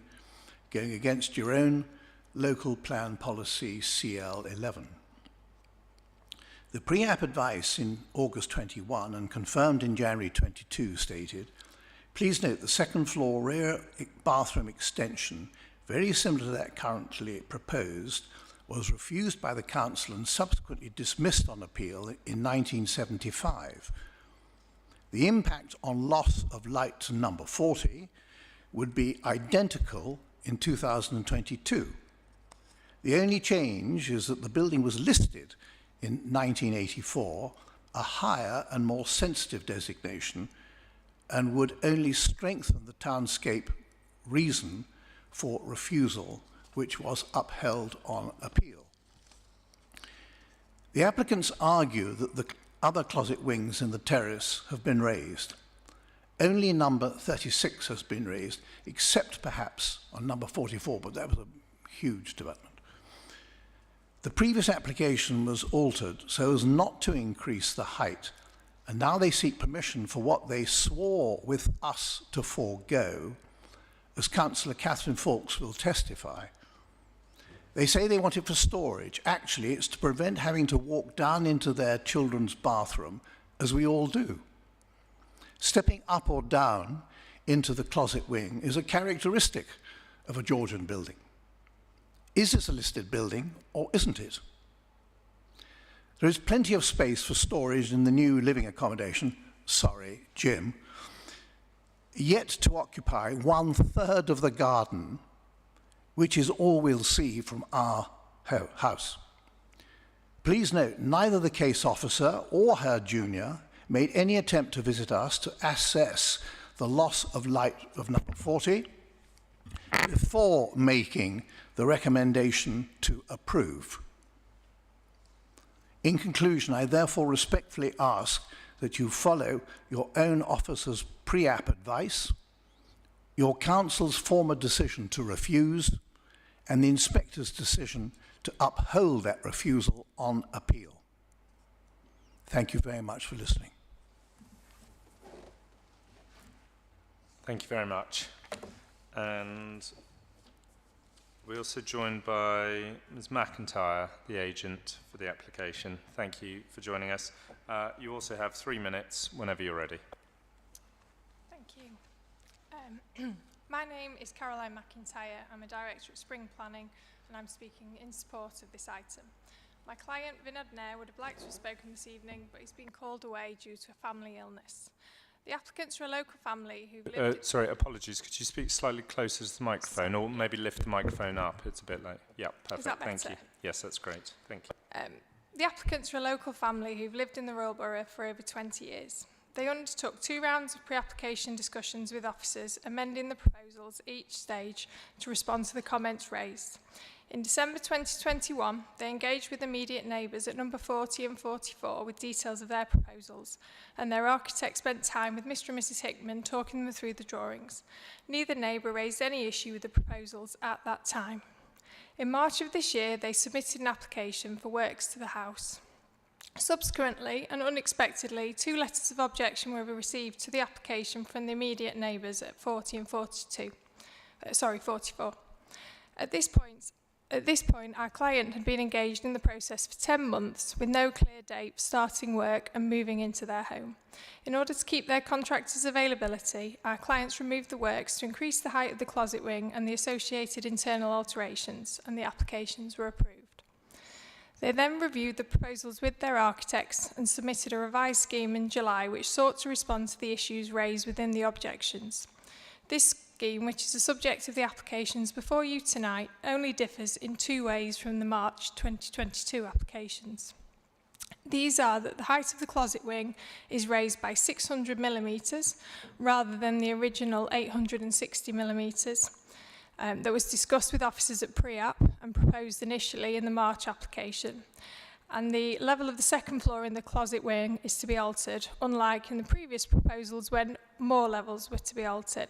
going against your own local plan policy CL11. The pre-app advice in August 21 and confirmed in January 22 stated, please note the second floor rear bathroom extension, very similar to that currently proposed, was refused by the council and subsequently dismissed on appeal in 1975. The impact on loss of light to number 40 would be identical in 2022. The only change is that the building was listed in 1984, a higher and more sensitive designation, and would only strengthen the townscape reason for refusal, which was upheld on appeal. The applicants argue that the other closet wings in the terrace have been raised. Only number 36 has been raised, except perhaps on number 44, but that was a huge development. The previous application was altered so as not to increase the height, and now they seek permission for what they swore with us to forego, as Councillor Catherine Fawkes will testify. They say they want it for storage. Actually, it's to prevent having to walk down into their children's bathroom, as we all do. Stepping up or down into the closet wing is a characteristic of a Georgian building. Is this a listed building or isn't it? There is plenty of space for storage in the new living accommodation, sorry, gym, yet to occupy 1/3 of the garden, which is all we'll see from our house. Please note, neither the case officer or her junior made any attempt to visit us to assess the loss of light of number 40 before making the recommendation to approve. In conclusion, I therefore respectfully ask that you follow your own officer's pre-app advice, your council's former decision to refuse, and the inspector's decision to uphold that refusal on appeal. Thank you very much for listening. Thank you very much. And we're also joined by Ms. McIntyre, the agent for the application. Thank you for joining us. You also have 3 minutes whenever you're ready. Thank you. My name is Caroline McIntyre. I'm a director at Spring Planning and I'm speaking in support of this item. My client, Vinod Nair, would have liked to have spoken this evening, but he's been called away due to a family illness. The applicants are a local family who lived... Sorry, apologies. Could you speak slightly closer to the microphone or maybe lift the microphone up? It's a bit late. Yeah, perfect. Is that Thank better? you. Yes, that's great. Thank you. The applicants are a local family who've lived in the Royal Borough for over 20 years. They undertook 2 rounds of pre-application discussions with officers, amending the proposals at each stage to respond to the comments raised. In December 2021, they engaged with immediate neighbours at number 40 and 44 with details of their proposals, and their architect spent time with Mr and Mrs Hickman talking them through the drawings. Neither neighbour raised any issue with the proposals at that time. In March of this year, they submitted an application for works to the house. Subsequently and unexpectedly, 2 letters of objection were received to the application from the immediate neighbours at 40 and 44. At this point, At this point, our client had been engaged in the process for 10 months with no clear date for starting work and moving into their home. In order to keep their contractors' availability, our clients removed the works to increase the height of the closet wing and the associated internal alterations, and the applications were approved. They then reviewed the proposals with their architects and submitted a revised scheme in July which sought to respond to the issues raised within the objections. This scheme, which is the subject of the applications before you tonight, only differs in 2 ways from the March 2022 applications. These are that the height of the closet wing is raised by 600 millimetres rather than the original 860 millimetres that was discussed with officers at pre-app and proposed initially in the March application. And the level of the second floor in the closet wing is to be altered, unlike in the previous proposals when more levels were to be altered.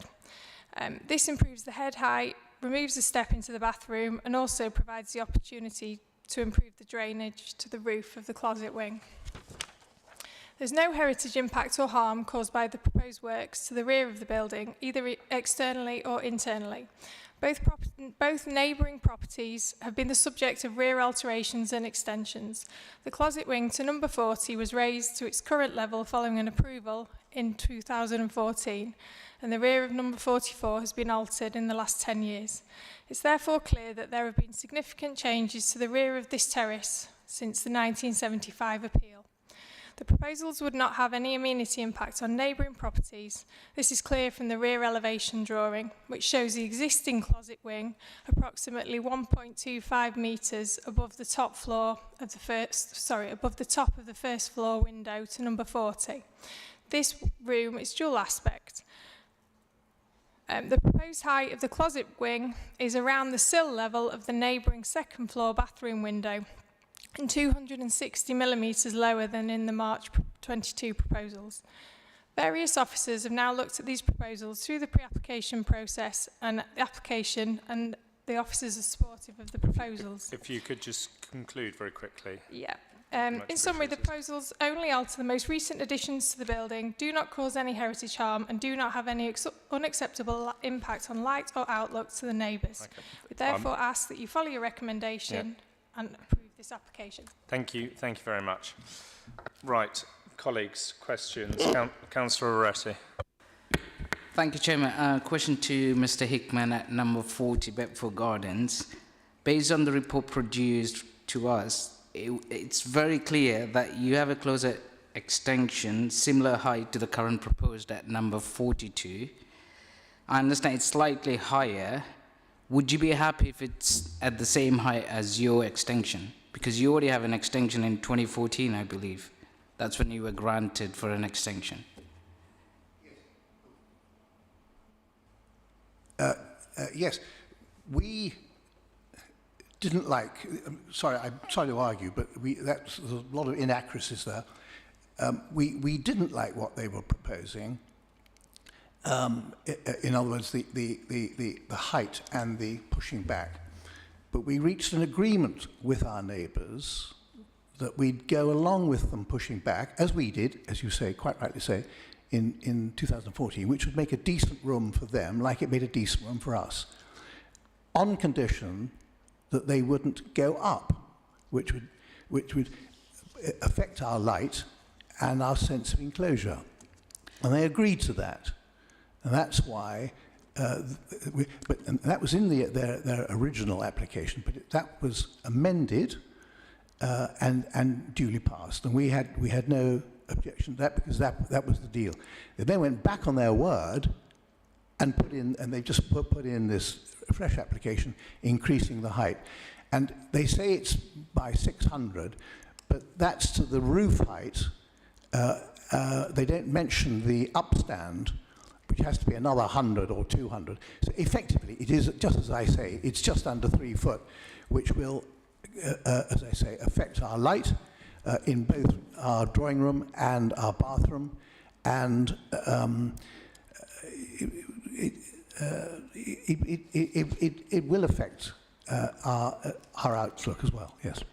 This improves the head height, removes a step into the bathroom, and also provides the opportunity to improve the drainage to the roof of the closet wing. There's no heritage impact or harm caused by the proposed works to the rear of the building, either externally or internally. Both neighbouring properties have been the subject of rear alterations and extensions. The closet wing to number 40 was raised to its current level following an approval in 2014, and the rear of number 44 has been altered in the last 10 years. It's therefore clear that there have been significant changes to the rear of this terrace since the 1975 appeal. The proposals would not have any amenity impact on neighbouring properties. This is clear from the rear elevation drawing, which shows the existing closet wing approximately 1.25 metres above the top floor of above the top of the first floor window to number 40. This room is dual aspect. The proposed height of the closet wing is around the sill level of the neighbouring second floor bathroom window, and 260 millimetres lower than in the March 22 proposals. Various officers have now looked at these proposals through the pre-application process and the application, and the officers are supportive of the proposals. If you could just conclude very quickly. Yeah. In summary, the proposals only alter the most recent additions to the building, do not cause any heritage harm, and do not have any unacceptable impact on light or outlook to the neighbours. Okay. We therefore ask that you follow your recommendation and approve this application. Thank you very much. Right, colleagues, questions. Councillor Oretti. Thank you, Chairman. Question to Mr. Hickman at number 40 Bedford Gardens. Based on the report produced to us, it's very clear that you have a closet extension similar height to the current proposed at number 42. I understand it's slightly higher. Would you be happy if it's at the same height as your extension? Because you already have an extension in 2014, I believe. That's when you were granted for an extension. Yes, we didn't like, sorry, I'm sorry to argue, but there's a lot of inaccuracies there. We didn't like what they were proposing. In other words, the height and the pushing back. But we reached an agreement with our neighbours that we'd go along with them pushing back, as we did, as you say, quite rightly say, in 2014, which would make a decent room for them, like it made a decent room for us, on condition that they wouldn't go up, which would affect our light and our sense of enclosure. And they agreed to that. And that's why, and that was in their original application, but that was amended and duly passed. And we had no objection to that because that was the deal. They then went back on their word and they just put in this fresh application increasing the height. And they say it's by 600, but that's to the roof height. They don't mention the upstand, which has to be another 100 or 200. So effectively, it is, just as I say, it's just under 3 foot, which will, as I say, affect our light in both our drawing room and our bathroom, and it will affect our outlook as well, yes.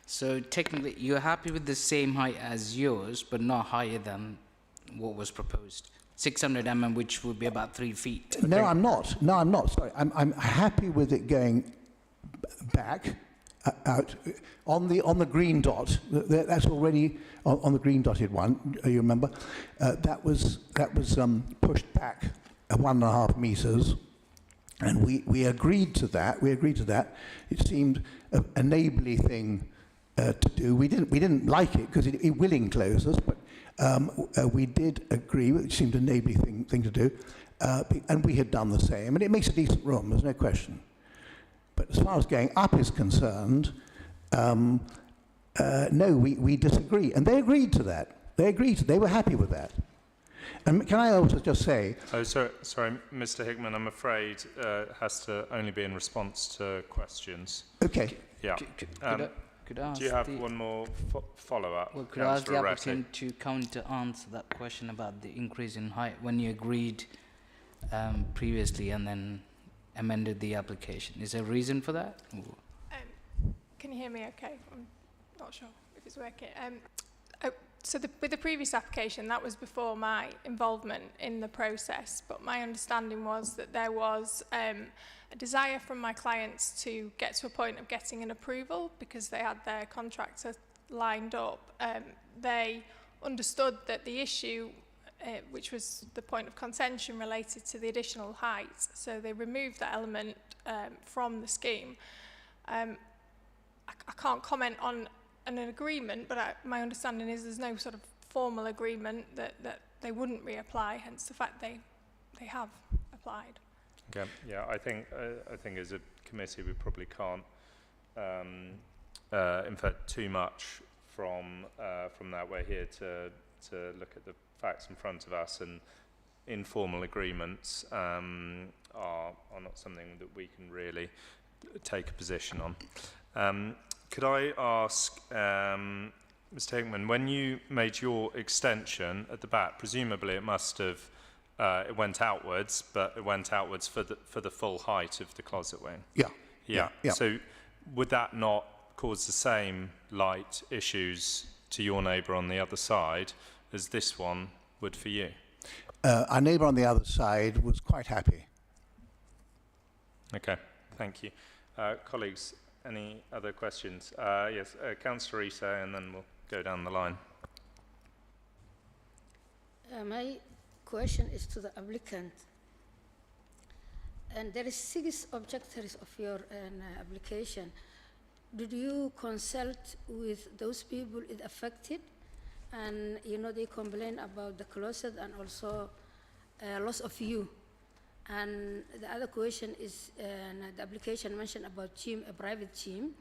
So technically, you're happy with the same height as yours, but not higher than what was proposed? 600 mm, which would be about 3 feet. No, I'm not. No, I'm not. Sorry, I'm happy with it going back out on the green dot. That's already on the green dotted one. You remember that was pushed back 1.5 meters, and we agreed to that. It seemed a neighbourly thing to do. We didn't like it because it will enclose us, but we did agree. It seemed a neighbourly thing to do, and we had done the same. And it makes a decent room. There's no question. But as far as going up is concerned, no, we disagree. And they agreed to that. They were happy with that. And can I also just say... Oh, sorry, Mr. Hickman, I'm afraid it has to only be in response to questions. Okay. Yeah. Could I ask do you have one more follow-up? Well, could I ask the applicant to counter-answer that question about the increase in height when you agreed previously and then amended the application? Is there a reason for that? Can you hear me okay? I'm not sure if it's working. So with the previous application, that was before my involvement in the process, but my understanding was that there was a desire from my clients to get to a point of getting an approval because they had their contractor lined up. They understood that the issue, which was the point of contention, related to the additional height, so they removed that element from the scheme. I can't comment on an agreement, but my understanding is there's no sort of formal agreement that they wouldn't reapply, hence the fact they have applied. Okay. Yeah, I think as a committee we probably can't infer too much from that. We're here to look at the facts in front of us, and informal agreements are not something that we can really take a position on. Could I ask, Mr. Hickman, when you made your extension at the back, presumably it must have, it went outwards, but it went outwards for the full height of the closet wing? Yeah. So would that not cause the same light issues to your neighbour on the other side as this one would for you? Our neighbour on the other side was quite happy. Okay, thank you. Colleagues, any other questions? Yes, Councillor Issa, and then we'll go down the line. My question is to the applicant. And there is 6 objectors of your application. Did you consult with those people it affected? And they complain about the closet and also loss of view. And the other question is, the application mentioned about gym, a private gym,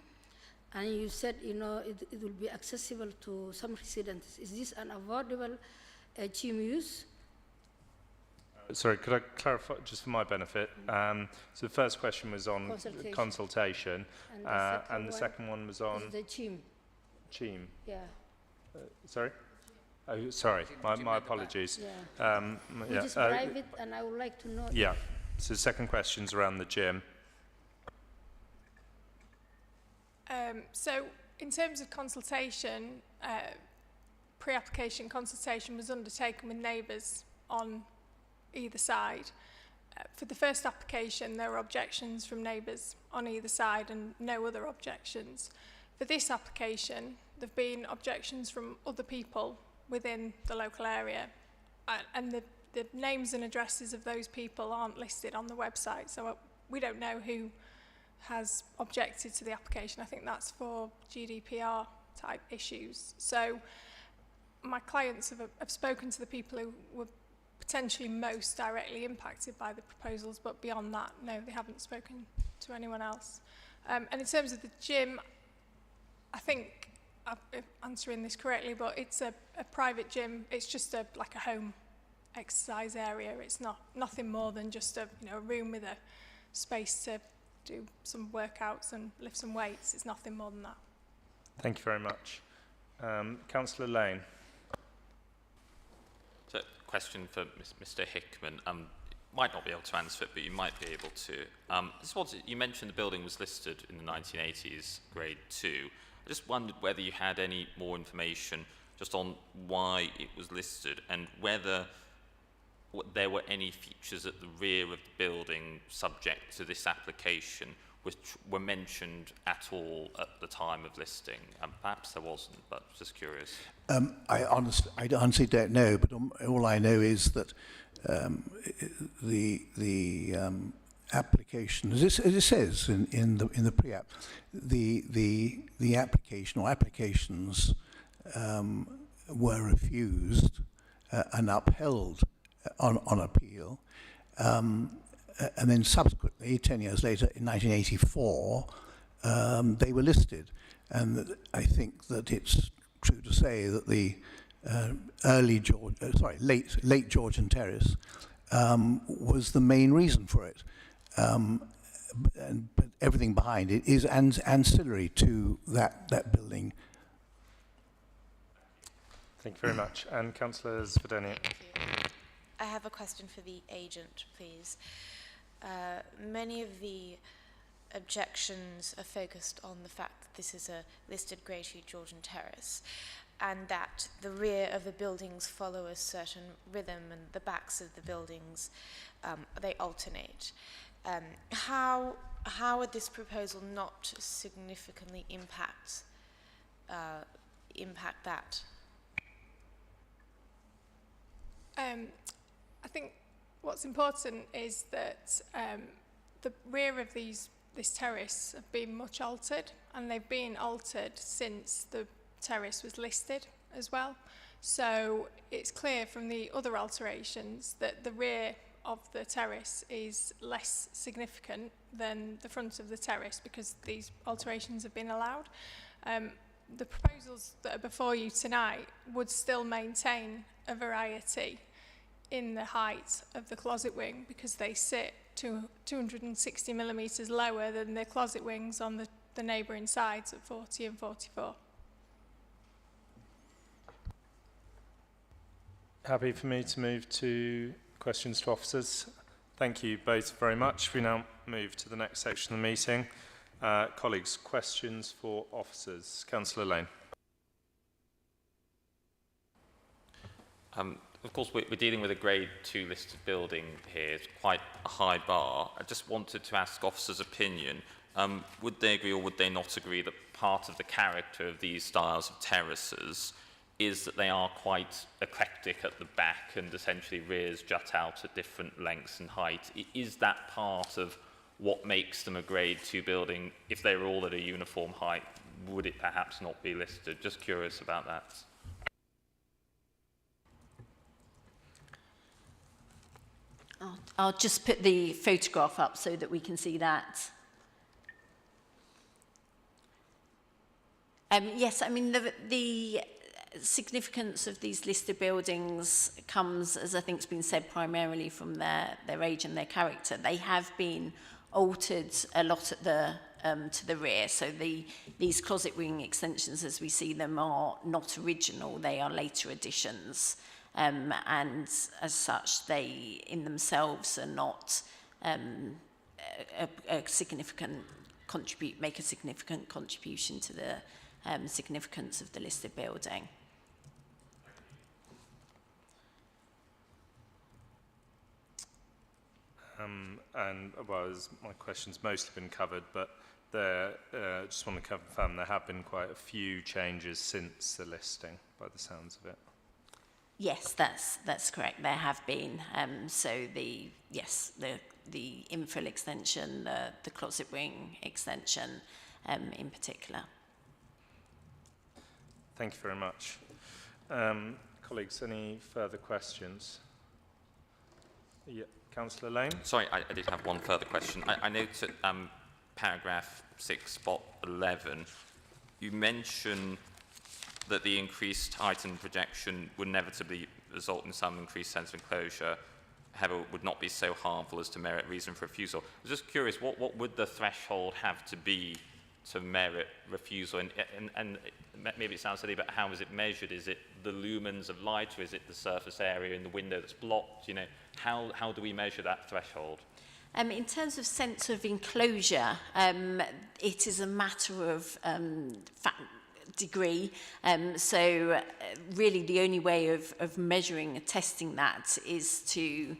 and you said, it will be accessible to some residents. Is this an affordable gym use? Sorry, could I clarify, just for my benefit? So the first question was on consultation, and the second one was on... the gym. Gym? Yeah. Sorry? Oh, sorry, my apologies. Yeah. Which is private, and I would like to know... Yeah, so the second question's around the gym. So in terms of consultation, pre-application consultation was undertaken with neighbours on either side. For the first application, there were objections from neighbours on either side and no other objections. For this application, there have been objections from other people within the local area, and the names and addresses of those people aren't listed on the website, so we don't know who has objected to the application. I think that's for GDPR type issues. So my clients have spoken to the people who were potentially most directly impacted by the proposals, but beyond that, no, they haven't spoken to anyone else. And in terms of the gym, I think I'm answering this correctly, but it's a private gym. It's just like a home exercise area. It's nothing more than just a room with a space to do some workouts and lift some weights. It's nothing more than that. Thank you very much. Councillor Lane. So, question for Mr. Hickman. Might not be able to answer it, but you might be able to. You mentioned the building was listed in the 1980s, grade 2. I just wondered whether you had any more information just on why it was listed and whether there were any features at the rear of the building subject to this application which were mentioned at all at the time of listing? Perhaps there wasn't, but just curious. I honestly don't know, but all I know is that the application, as it says in the pre-app, the application or applications were refused and upheld on appeal, and then subsequently, 10 years later, in 1984, they were listed. And I think that it's true to say that the late Georgian terrace was the main reason for it. But everything behind it is ancillary to that building. Thank you very much. And Councillor Svedenia. I have a question for the agent, please. Many of the objections are focused on the fact that this is a listed Grade 2 Georgian terrace, and that the rear of the buildings follow a certain rhythm and the backs of the buildings, they alternate. How would this proposal not significantly impact that? I think what's important is that the rear of this terrace have been much altered, and they've been altered since the terrace was listed as well. So it's clear from the other alterations that the rear of the terrace is less significant than the front of the terrace because these alterations have been allowed. The proposals that are before you tonight would still maintain a variety in the height of the closet wing because they sit 260 millimetres lower than the closet wings on the neighbouring sides at 40 and 44. Happy for me to move to questions to officers. Thank you both very much. We now move to the next section of the meeting. Colleagues, questions for officers. Councillor Lane. Of course, we're dealing with a Grade 2 listed building here. It's quite a high bar. I just wanted to ask officers' opinion. Would they agree or would they not agree that part of the character of these styles of terraces is that they are quite eclectic at the back and essentially rears jut out at different lengths and height? Is that part of what makes them a Grade 2 building? If they were all at a uniform height, would it perhaps not be listed? Just curious about that. I'll just put the photograph up so that we can see that. Yes, I mean, the significance of these listed buildings comes, as I think has been said, primarily from their age and their character. They have been altered a lot at the to the rear, so these closet wing extensions as we see them are not original, they are later additions. And as such, they in themselves are not a significant make a significant contribution to the significance of the listed building. And well, my question's mostly been covered, but just want to confirm there have been quite a few changes since the listing, by the sounds of it. Yes, that's correct. There have been. So the infill extension, the closet wing extension, in particular. Thank you very much. Colleagues, any further questions? Yeah, Councillor Lane. Sorry, I did have one further question. I noted paragraph 6, spot 11. You mention that the increased height and projection would inevitably result in some increased sense of enclosure, however, would not be so harmful as to merit reason for refusal. I was just curious, what would the threshold have to be to merit refusal? And maybe it sounds silly, but how is it measured? Is it the lumens of light, or is it the surface area in the window that's blocked? You know, how do we measure that threshold? In terms of sense of enclosure, it is a matter of degree. So really the only way of measuring and testing that is to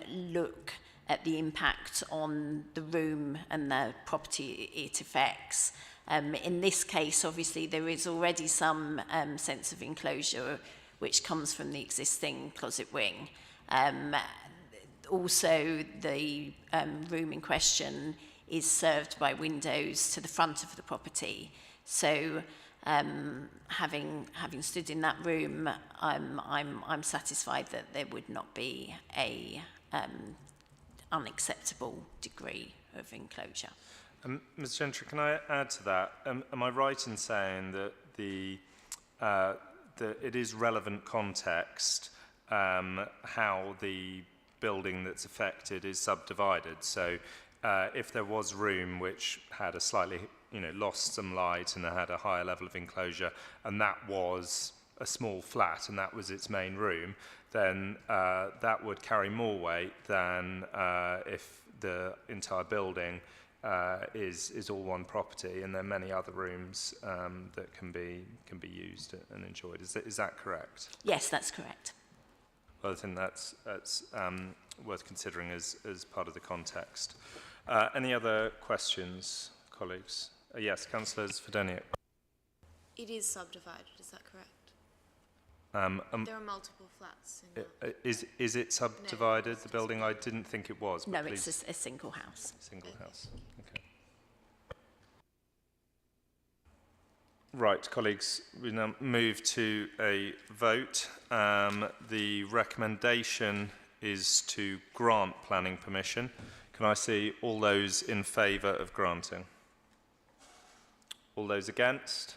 look at the impact on the room and the property it affects. In this case, obviously, there is already some sense of enclosure which comes from the existing closet wing. Also, the room in question is served by windows to the front of the property. So, having stood in that room, I'm satisfied that there would not be a unacceptable degree of enclosure. Ms. Gentry, can I add to that? Am I right in saying that that it is relevant context how the building that's affected is subdivided? So if there was room which had a slightly, lost some light and had a higher level of enclosure, and that was a small flat and that was its main room, then that would carry more weight than if the entire building is all one property, and there are many other rooms that can be used and enjoyed. Is that correct? Yes, that's correct. Well, I think that's worth considering as part of the context. Any other questions, colleagues? Yes, Councillor Zvedeniak. It is subdivided, is that correct? There are multiple flats in that. Is it subdivided, the building? I didn't think it was. No, it's a single house. Single house, okay. Right, colleagues, we now move to a vote. The recommendation is to grant planning permission. Can I see all those in favour of granting? All those against?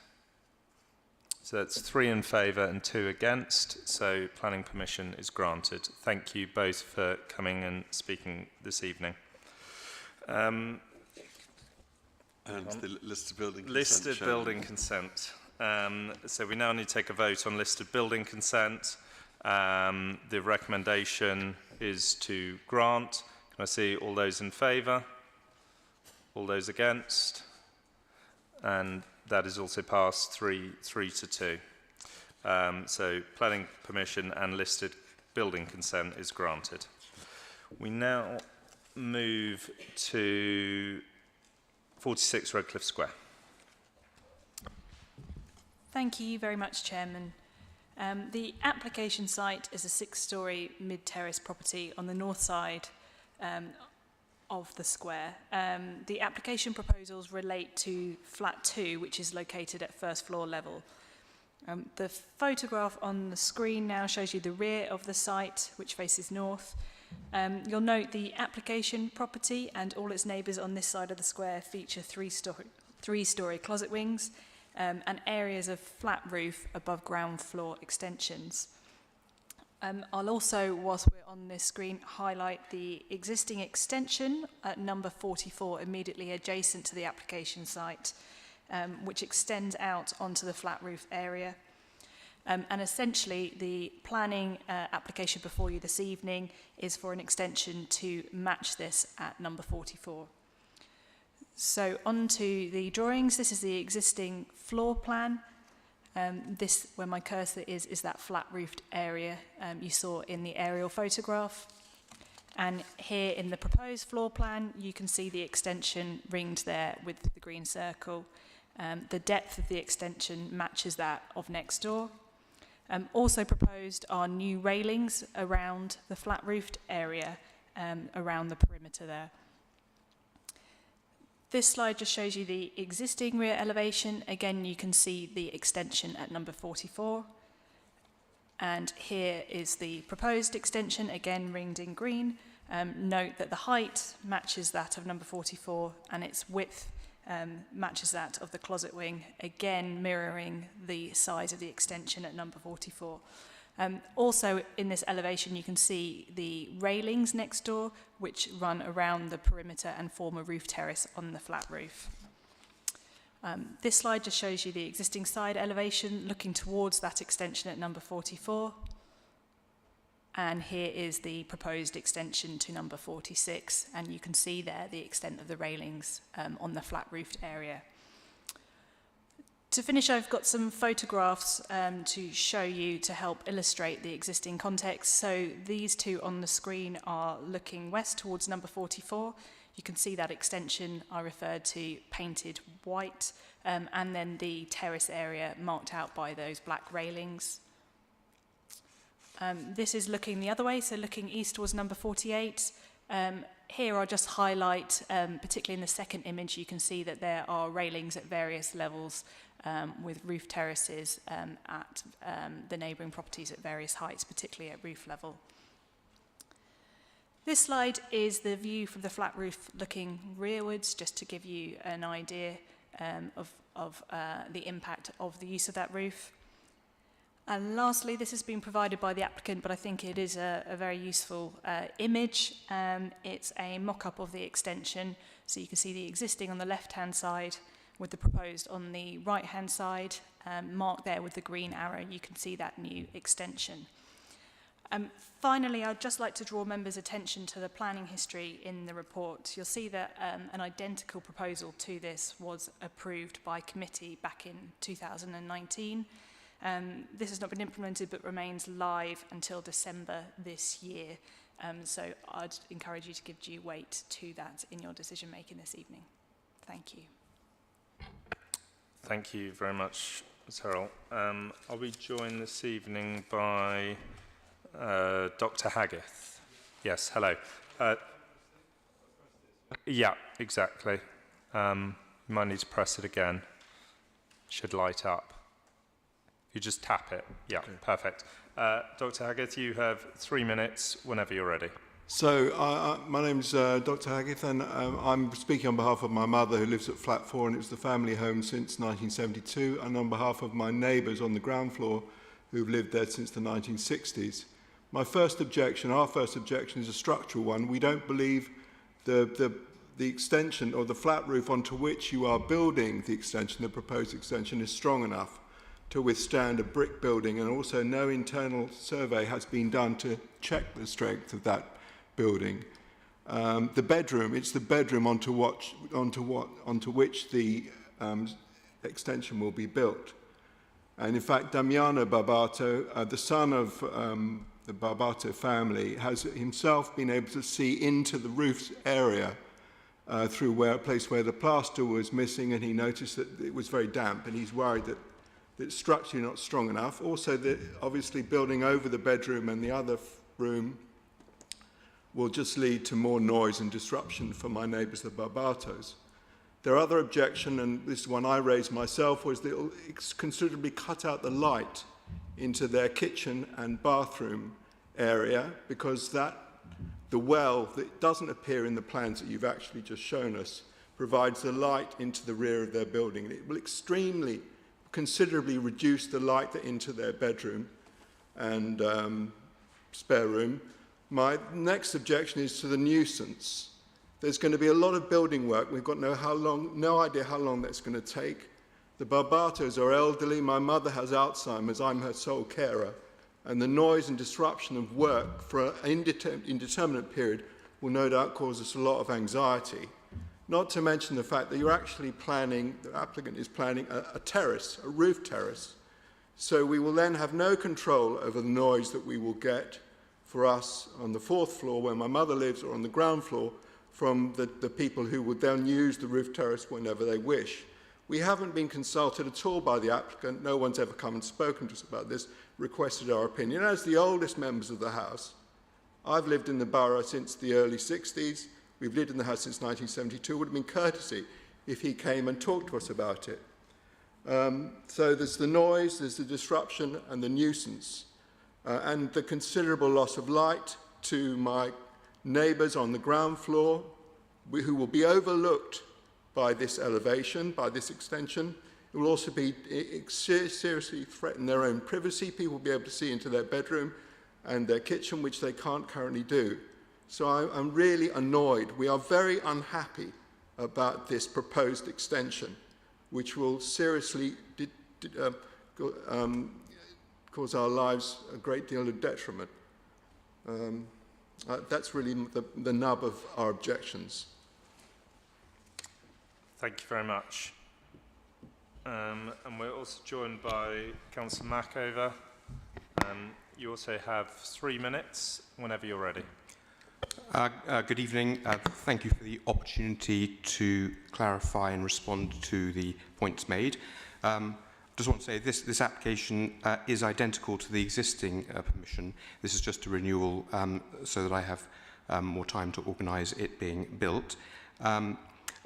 So that's 3 in favour and 2 against, so planning permission is granted. Thank you both for coming and speaking this evening. And the listed building consent. Listed building consent. So we now need to take a vote on listed building consent. The recommendation is to grant. Can I see all those in favour? All those against? And that is also passed 3 to 2. So planning permission and listed building consent is granted. We now move to 46 Redcliffe Square. Thank you very much, Chairman. The application site is a 6-storey mid-terrace property on the north side of the square. The application proposals relate to flat 2, which is located at first floor level. The photograph on the screen now shows you the rear of the site, which faces north. You'll note the application property and all its neighbours on this side of the square feature 3-storey closet wings and areas of flat roof above ground floor extensions. I'll also, whilst we're on this screen, highlight the existing extension at number 44, immediately adjacent to the application site, which extends out onto the flat roof area. And essentially, the planning application before you this evening is for an extension to match this at number 44. So on to the drawings. This is the existing floor plan. This, where my cursor is that flat roofed area you saw in the aerial photograph. And here in the proposed floor plan, you can see the extension ringed there with the green circle. The depth of the extension matches that of next door. Also proposed are new railings around the flat roofed area, around the perimeter there. This slide just shows you the existing rear elevation. Again, you can see the extension at number 44. And here is the proposed extension, again ringed in green. Note that the height matches that of number 44 and its width matches that of the closet wing, again mirroring the size of the extension at number 44. Also in this elevation you can see the railings next door which run around the perimeter and form a roof terrace on the flat roof. This slide just shows you the existing side elevation looking towards that extension at number 44. And here is the proposed extension to number 46, and you can see there the extent of the railings on the flat roofed area. To finish, I've got some photographs to show you to help illustrate the existing context. So these two on the screen are looking west towards number 44. You can see that extension I referred to painted white, and then the terrace area marked out by those black railings. This is looking the other way, so looking east towards number 48. Here I'll just highlight, particularly in the second image, you can see that there are railings at various levels with roof terraces at the neighbouring properties at various heights, particularly at roof level. This slide is the view from the flat roof looking rearwards, just to give you an idea of the impact of the use of that roof. And lastly, this has been provided by the applicant, but I think it is a very useful image. It's a mock-up of the extension, so you can see the existing on the left-hand side with the proposed on the right-hand side, marked there with the green arrow. You can see that new extension. Finally, I'd just like to draw members' attention to the planning history in the report. You'll see that an identical proposal to this was approved by committee back in 2019. This has not been implemented but remains live until December this year. So I'd encourage you to give due weight to that in your decision making this evening. Thank you. Thank you very much, Cyril. I'll be joined this evening by Dr. Haggith. Yes, hello. Yeah, exactly. You might need to press it again. Should light up. You just tap it. Yeah, okay. Perfect. Dr. Haggith, you have 3 minutes whenever you're ready. So, my name's Dr. Haggith, and I'm speaking on behalf of my mother, who lives at flat 4, and it was the family home since 1972, and on behalf of my neighbours on the ground floor, who've lived there since the 1960s. Our first objection is a structural one. We don't believe the extension or the flat roof onto which you are building the extension, the proposed extension, is strong enough to withstand a brick building, and also no internal survey has been done to check the strength of that building. The bedroom, it's the bedroom onto which the extension will be built. And in fact, Damiano Barbato, the son of the Barbato family, has himself been able to see into the roof area through a place where the plaster was missing, and he noticed that it was very damp, and he's worried that it's structurally not strong enough. Also, that obviously building over the bedroom and the other room will just lead to more noise and disruption for my neighbours, the Barbatos. Their other objection, and this is one I raised myself, was that it will considerably cut out the light into their kitchen and bathroom area, because the well that doesn't appear in the plans that you've actually just shown us provides the light into the rear of their building. And it will considerably reduce the light into their bedroom and spare room. My next objection is to the nuisance. There's going to be a lot of building work. We've got no idea how long that's going to take. The Barbatos are elderly. My mother has Alzheimer's. I'm her sole carer. And the noise and disruption of work for an indeterminate period will no doubt cause us a lot of anxiety. Not to mention the fact that you're actually planning, the applicant is planning a terrace, a roof terrace. So we will then have no control over the noise that we will get for us on the 4th floor where my mother lives, or on the ground floor from the people who would then use the roof terrace whenever they wish. We haven't been consulted at all by the applicant. No one's ever come and spoken to us about this, requested our opinion. As the oldest members of the House, I've lived in the borough since the early 60s. We've lived in the house since 1972. It would have been courtesy if he came and talked to us about it. So there's the noise, there's the disruption and the nuisance, and the considerable loss of light to my neighbours on the ground floor, who will be overlooked by this elevation, by this extension. It will also be seriously threaten their own privacy. People will be able to see into their bedroom and their kitchen, which they can't currently do. So I'm really annoyed. We are very unhappy about this proposed extension, which will seriously cause our lives a great deal of detriment. That's really the nub of our objections. Thank you very much. And we're also joined by Councillor Mackover. You also have 3 minutes whenever you're ready. Good evening. Thank you for the opportunity to clarify and respond to the points made. Just want to say this application is identical to the existing permission. This is just a renewal so that I have more time to organise it being built.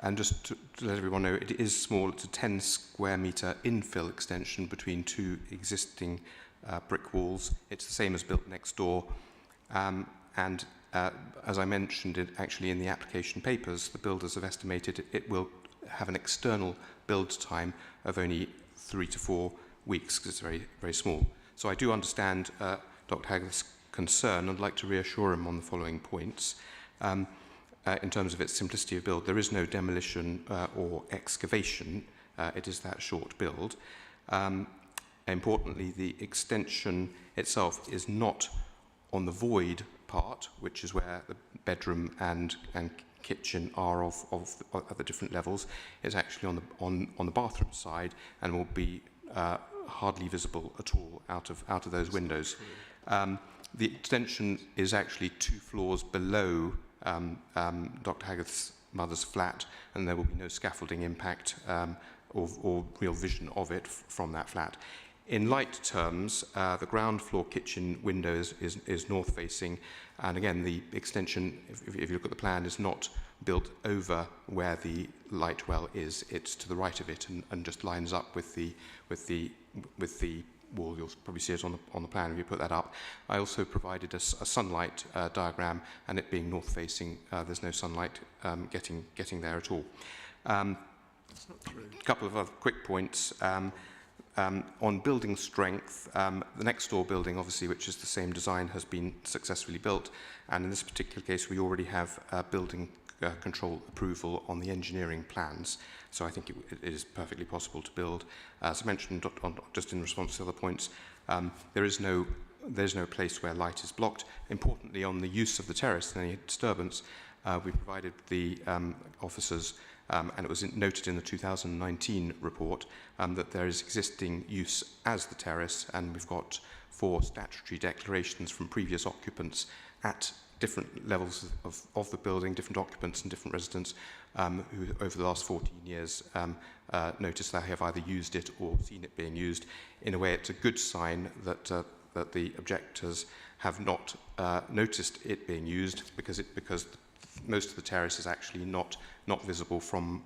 And just to let everyone know, it is small. It's a 10 square metre infill extension between two existing brick walls. It's the same as built next door. As I mentioned it actually in the application papers, the builders have estimated it will have an external build time of only 3 to 4 weeks because it's very, very small. So I do understand Dr. Haggerth's concern and I'd like to reassure him on the following points. In terms of its simplicity of build, there is no demolition or excavation. It is that short build. Importantly, the extension itself is not on the void part, which is where the bedroom and kitchen are of the different levels. It's actually on the bathroom side and will be hardly visible at all out of those windows. The extension is actually 2 floors below Dr. Haggerth's mother's flat, and there will be no scaffolding impact or real vision of it from that flat. In light terms, the ground floor kitchen window is north facing, and again the extension, if you look at the plan, is not built over where the light well is. It's to the right of it and just lines up with the wall. You'll probably see it on the plan if you put that up. I also provided a sunlight diagram, and it being north facing, there's no sunlight getting there at all. A couple of other quick points. On building strength, the next door building, obviously, which is the same design, has been successfully built, and in this particular case we already have building control approval on the engineering plans, so I think it is perfectly possible to build. As I mentioned, just in response to other points, there's no place where light is blocked. Importantly, on the use of the terrace and any disturbance, we provided the officers, and it was noted in the 2019 report that there is existing use as the terrace, and we've got 4 statutory declarations from previous occupants at different levels of the building, different occupants and different residents who over the last 14 years noticed that they have either used it or seen it being used. In a way, it's a good sign that the objectors have not noticed it being used because most of the terrace is actually not visible from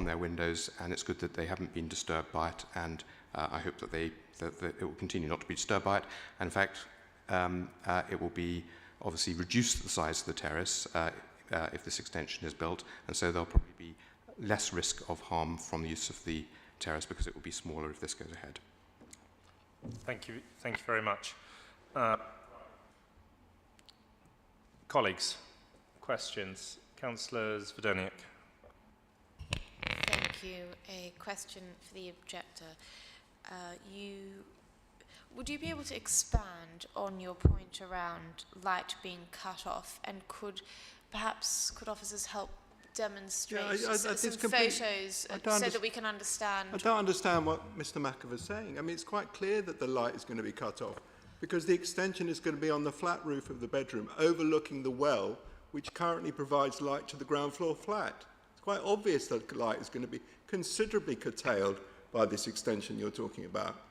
their windows, and it's good that they haven't been disturbed by it, and I hope that it will continue not to be disturbed by it. And in fact, it will be obviously reduce the size of the terrace if this extension is built, and so there'll probably be less risk of harm from the use of the terrace because it will be smaller if this goes ahead. Thank you very much. Colleagues, questions? Councillor Zvedeniak. Thank you. A question for the objector. Would you be able to expand on your point around light being cut off, and could officers help demonstrate some photos so that we can understand? I don't understand what Mr. Mackover is saying. I mean, it's quite clear that the light is going to be cut off because the extension is going to be on the flat roof of the bedroom overlooking the well, which currently provides light to the ground floor flat. It's quite obvious that the light is going to be considerably curtailed by this extension you're talking about.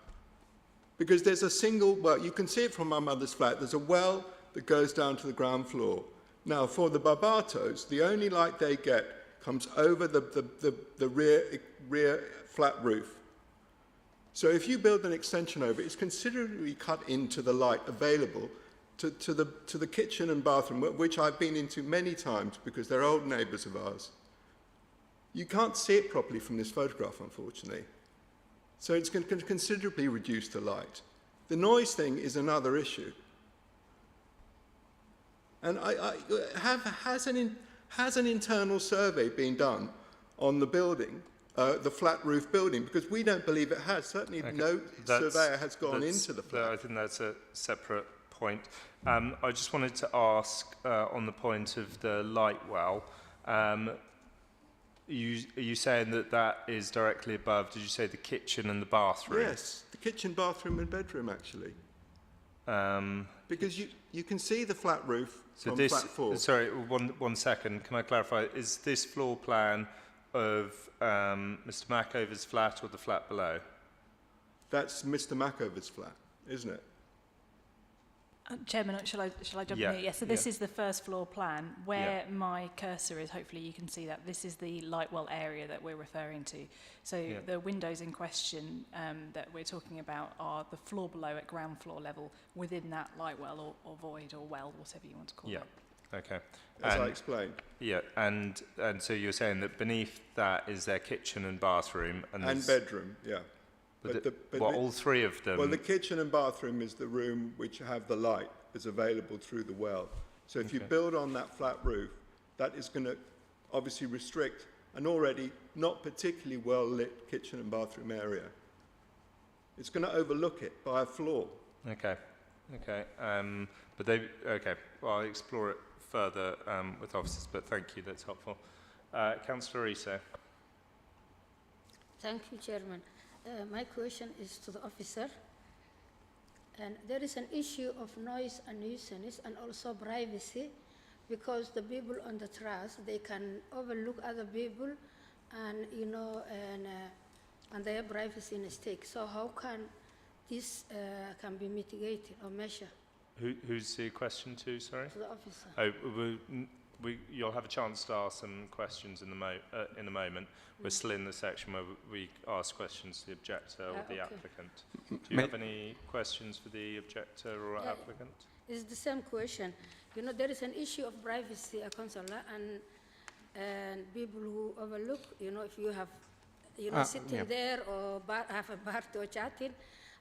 Because there's a single, well, you can see it from my mother's flat, there's a well that goes down to the ground floor. Now, for the Barbatos, the only light they get comes over the rear flat roof. So if you build an extension over it, it's considerably cut into the light available to the kitchen and bathroom, which I've been into many times because they're old neighbours of ours. You can't see it properly from this photograph, unfortunately. So it's going to considerably reduce the light. The noise thing is another issue. And has an internal survey been done on the building, the flat roof building? Because we don't believe it has. Certainly no surveyor has gone into the flat. I think that's a separate point. I just wanted to ask on the point of the light well, Are you saying that that is directly above, did you say the kitchen and the bathroom? Yes, the kitchen, bathroom and bedroom actually. Um, Because you can see the flat roof so from this, flat 4. sorry, one second, can I clarify, is this floor plan of Mr Mackover's flat or the flat below? That's Mr Mackover's flat, isn't it? Chairman, shall I jump Yeah, in here? Yes, so this yeah. is the first floor plan. Where my cursor is, hopefully you can see that. This is the Lightwell area that we're referring to. So the windows in question that we're talking about are the floor below at ground floor level within that Lightwell or void or well, whatever you want to call it. Okay. As I explained. Yeah, and so you're saying that beneath that is their kitchen and bathroom and bedroom, yeah. All three of them? Well, the kitchen and bathroom is the room which have the light that's available through the well. So if you build on that flat roof, that is going to obviously restrict an already not particularly well lit kitchen and bathroom area. It's going to overlook it by a floor. Okay. But they, well, I'll explore it further with officers, but thank you, that's helpful. Councillor Issa. Thank you, Chairman. My question is to the officer. And there is an issue of noise and nuisance and also privacy, because the people on the terrace, they can overlook other people and, you know, and their privacy is stake. So how can this can be mitigated or measured? Who's the question to, sorry? To the officer. Oh, you'll have a chance to ask some questions in a moment. We're still in the section where we ask questions to the objector or the applicant. Do you have any questions for the objector or applicant? It's the same question. You know, there is an issue of privacy, Councillor, and people who overlook, you know, if you have, you know, sitting there or have a party or chatting,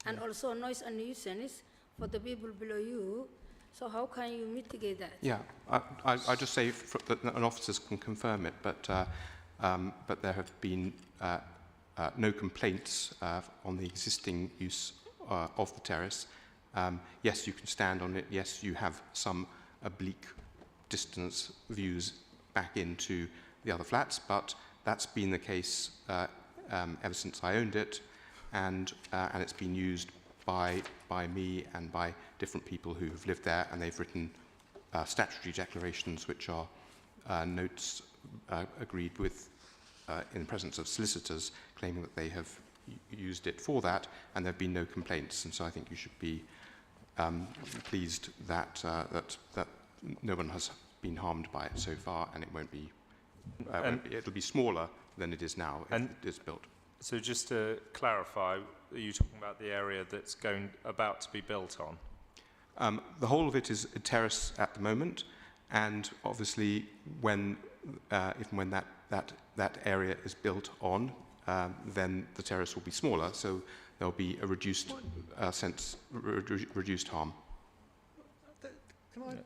and also noise and nuisance for the people below you. So how can you mitigate that? Yeah, I just say that an officers can confirm it, but there have been no complaints on the existing use of the terrace. Yes, you can stand on it. Yes, you have some oblique distance views back into the other flats, but that's been the case ever since I owned it, and it's been used by me and by different people who have lived there, and they've written statutory declarations which are notes agreed with in the presence of solicitors claiming that they have used it for that, and there have been no complaints. And so I think you should be pleased that that no one has been harmed by it so far, and it won't be. It'll be smaller than it is now if it is built. So just to clarify, are you talking about the area that's about to be built on? The whole of it is a terrace at the moment, and obviously when that area is built on, then the terrace will be smaller, so there'll be a reduced reduced harm.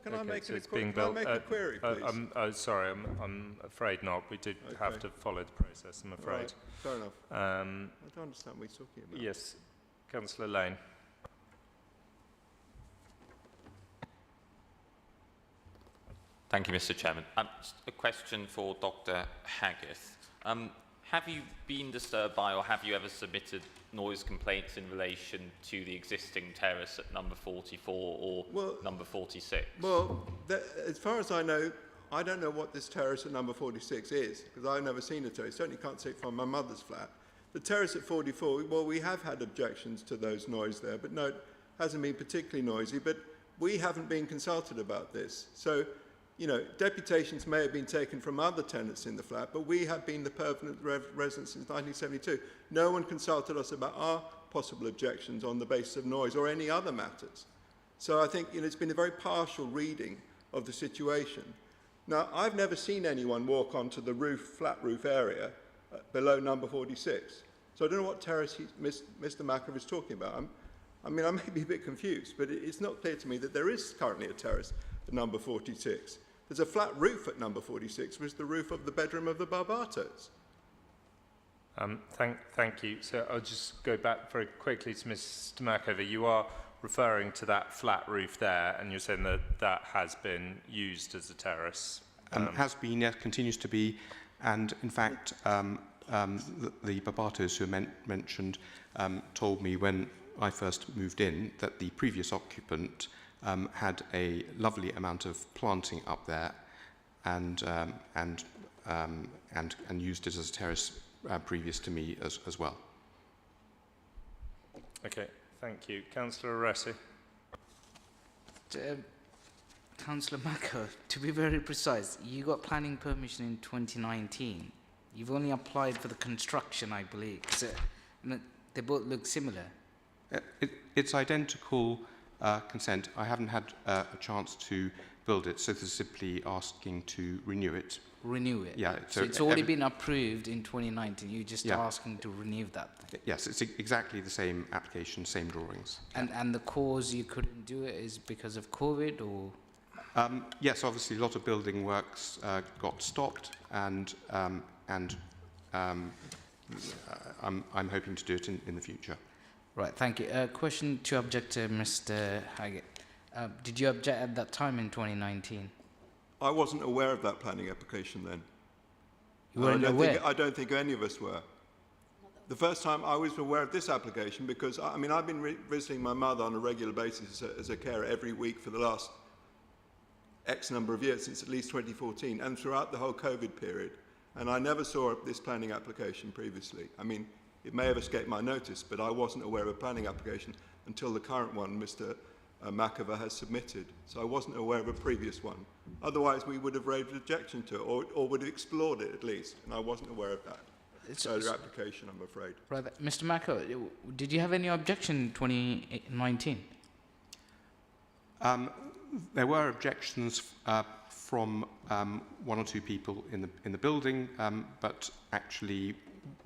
Can I make a query, please? Sorry, I'm afraid not. We did have to follow the process, I'm afraid. Right, fair enough. I don't understand what he's talking about. Yes, Councillor Lane. Thank you, Mr. Chairman. Just a question for Dr. Haggith. Have you been disturbed by, or have you ever submitted noise complaints in relation to the existing terrace at number 44 or number 46? Well, as far as I know, I don't know what this terrace at number 46 is, because I've never seen a terrace. Certainly can't say from my mother's flat. The terrace at 44, well, we have had objections to those noise there, but no, it hasn't been particularly noisy, but we haven't been consulted about this. So, you know, deputations may have been taken from other tenants in the flat, but we have been the permanent residents since 1972. No one consulted us about our possible objections on the basis of noise or any other matters. So I think, you know, it's been a very partial reading of the situation. Now, I've never seen anyone walk onto the flat roof area below number 46. So I don't know what terrace Mr. Mackover is talking about. I mean, I may be a bit confused, but it's not clear to me that there is currently a terrace at number 46. There's a flat roof at number 46, which is the roof of the bedroom of the Barbatos. Thank you. So I'll just go back very quickly to Mr. Mackover. You are referring to that flat roof there, and you're saying that that has been used as a terrace. Has been, yes, continues to be. And in fact, the Barbatos who mentioned told me when I first moved in that the previous occupant had a lovely amount of planting up there and used it as a terrace previous to me as well. Okay, thank you. Councillor Aresi. Councillor Mako, to be very precise, you got planning permission in 2019. You've only applied for the construction, I believe. So, they both look similar. It's identical consent. I haven't had a chance to build it, so this is simply asking to renew it. Renew it? Yeah. So it's already been approved in 2019. You're just asking to renew that? Yes, it's exactly the same application, same drawings. And the cause you couldn't do it is because of COVID, or? Yes, obviously a lot of building works got stopped, and I'm hoping to do it in the future. Right, thank you. Question to objector, Mr. Haggett. Did you object at that time in 2019? I wasn't aware of that planning application then. You weren't aware? I don't think any of us were. The first time I was aware of this application because, I mean, I've been visiting my mother on a regular basis as a carer every week for the last X number of years, since at least 2014, and throughout the whole COVID period. And I never saw this planning application previously. I mean, it may have escaped my notice, but I wasn't aware of a planning application until the current one, Mr. Makova, has submitted. So I wasn't aware of a previous one. Otherwise, we would have raised objection to it, or would have explored it at least, and I wasn't aware of that. It's further application, I'm afraid. Right, Mr. Mako, did you have any objection in 2019? There were objections from one or two people in the building, but actually,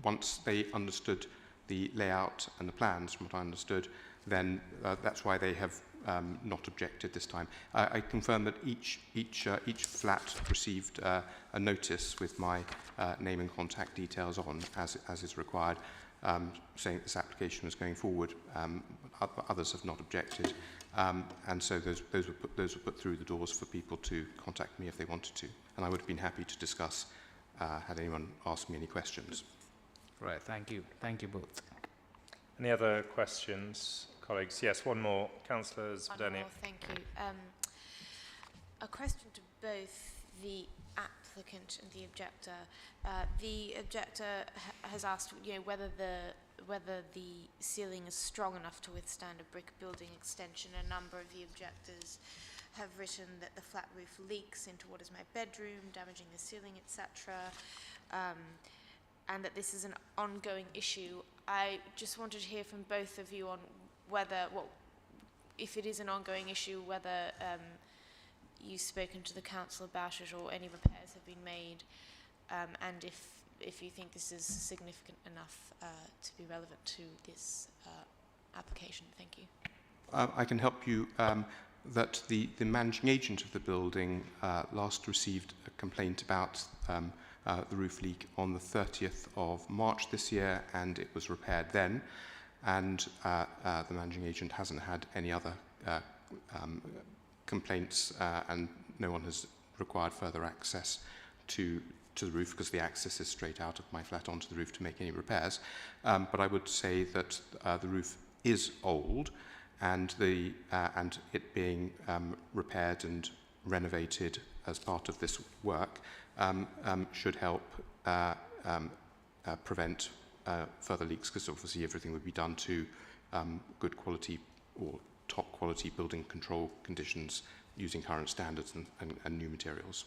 once they understood the layout and the plans, from what I understood, then that's why they have not objected this time. I confirm that each flat received a notice with my name and contact details on, as is required, saying that this application was going forward. Others have not objected. And so those were put through the doors for people to contact me if they wanted to. And I would have been happy to discuss had anyone asked me any questions. Right, thank you. Thank you both. Any other questions, colleagues? Yes, one more. Councillor Zvedeni. Thank you. A question to both the applicant and the objector. The objector has asked, whether the ceiling is strong enough to withstand a brick building extension. A number of the objectors have written that the flat roof leaks into what is my bedroom, damaging the ceiling, etc., and that this is an ongoing issue. I just wanted to hear from both of you on whether, if it is an ongoing issue, whether you've spoken to the council about it or any repairs have been made, and if you think this is significant enough to be relevant to this application. Thank you. I can help you that the managing agent of the building last received a complaint about the roof leak on the 30th of March this year, and it was repaired then. And the managing agent hasn't had any other complaints, and no one has required further access to the roof, because the access is straight out of my flat onto the roof to make any repairs. But I would say that the roof is old, and it being repaired and renovated as part of this work should help prevent further leaks, because obviously everything would be done to good quality or top quality building control conditions using current standards and new materials.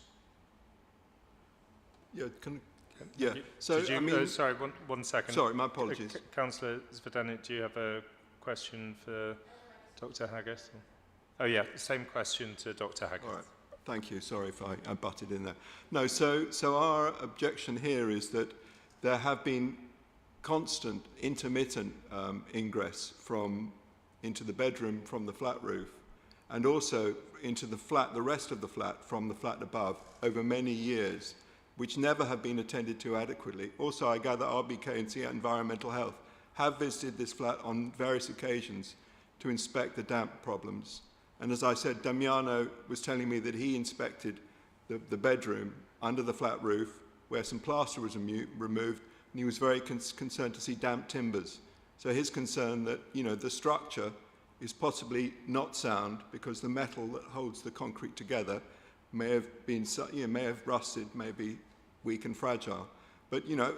Yeah, so I mean, sorry, one second. Sorry, my apologies. Councillor Zvedeni, do you have a question for Dr. Haggis? Oh yeah, same question to Dr. Haggis. All right. Thank you. Sorry if I butted in there. No, so our objection here is that there have been constant, intermittent ingress into the bedroom from the flat roof, and also into the rest of the flat from the flat above over many years, which never have been attended to adequately. Also, I gather RBK and Seat Environmental Health have visited this flat on various occasions to inspect the damp problems. And as I said, Damiano was telling me that he inspected the bedroom under the flat roof where some plaster was removed, and he was very concerned to see damp timbers. So his concern that, you know, the structure is possibly not sound because the metal that holds the concrete together may have been, may have rusted, may be weak and fragile. But, you know,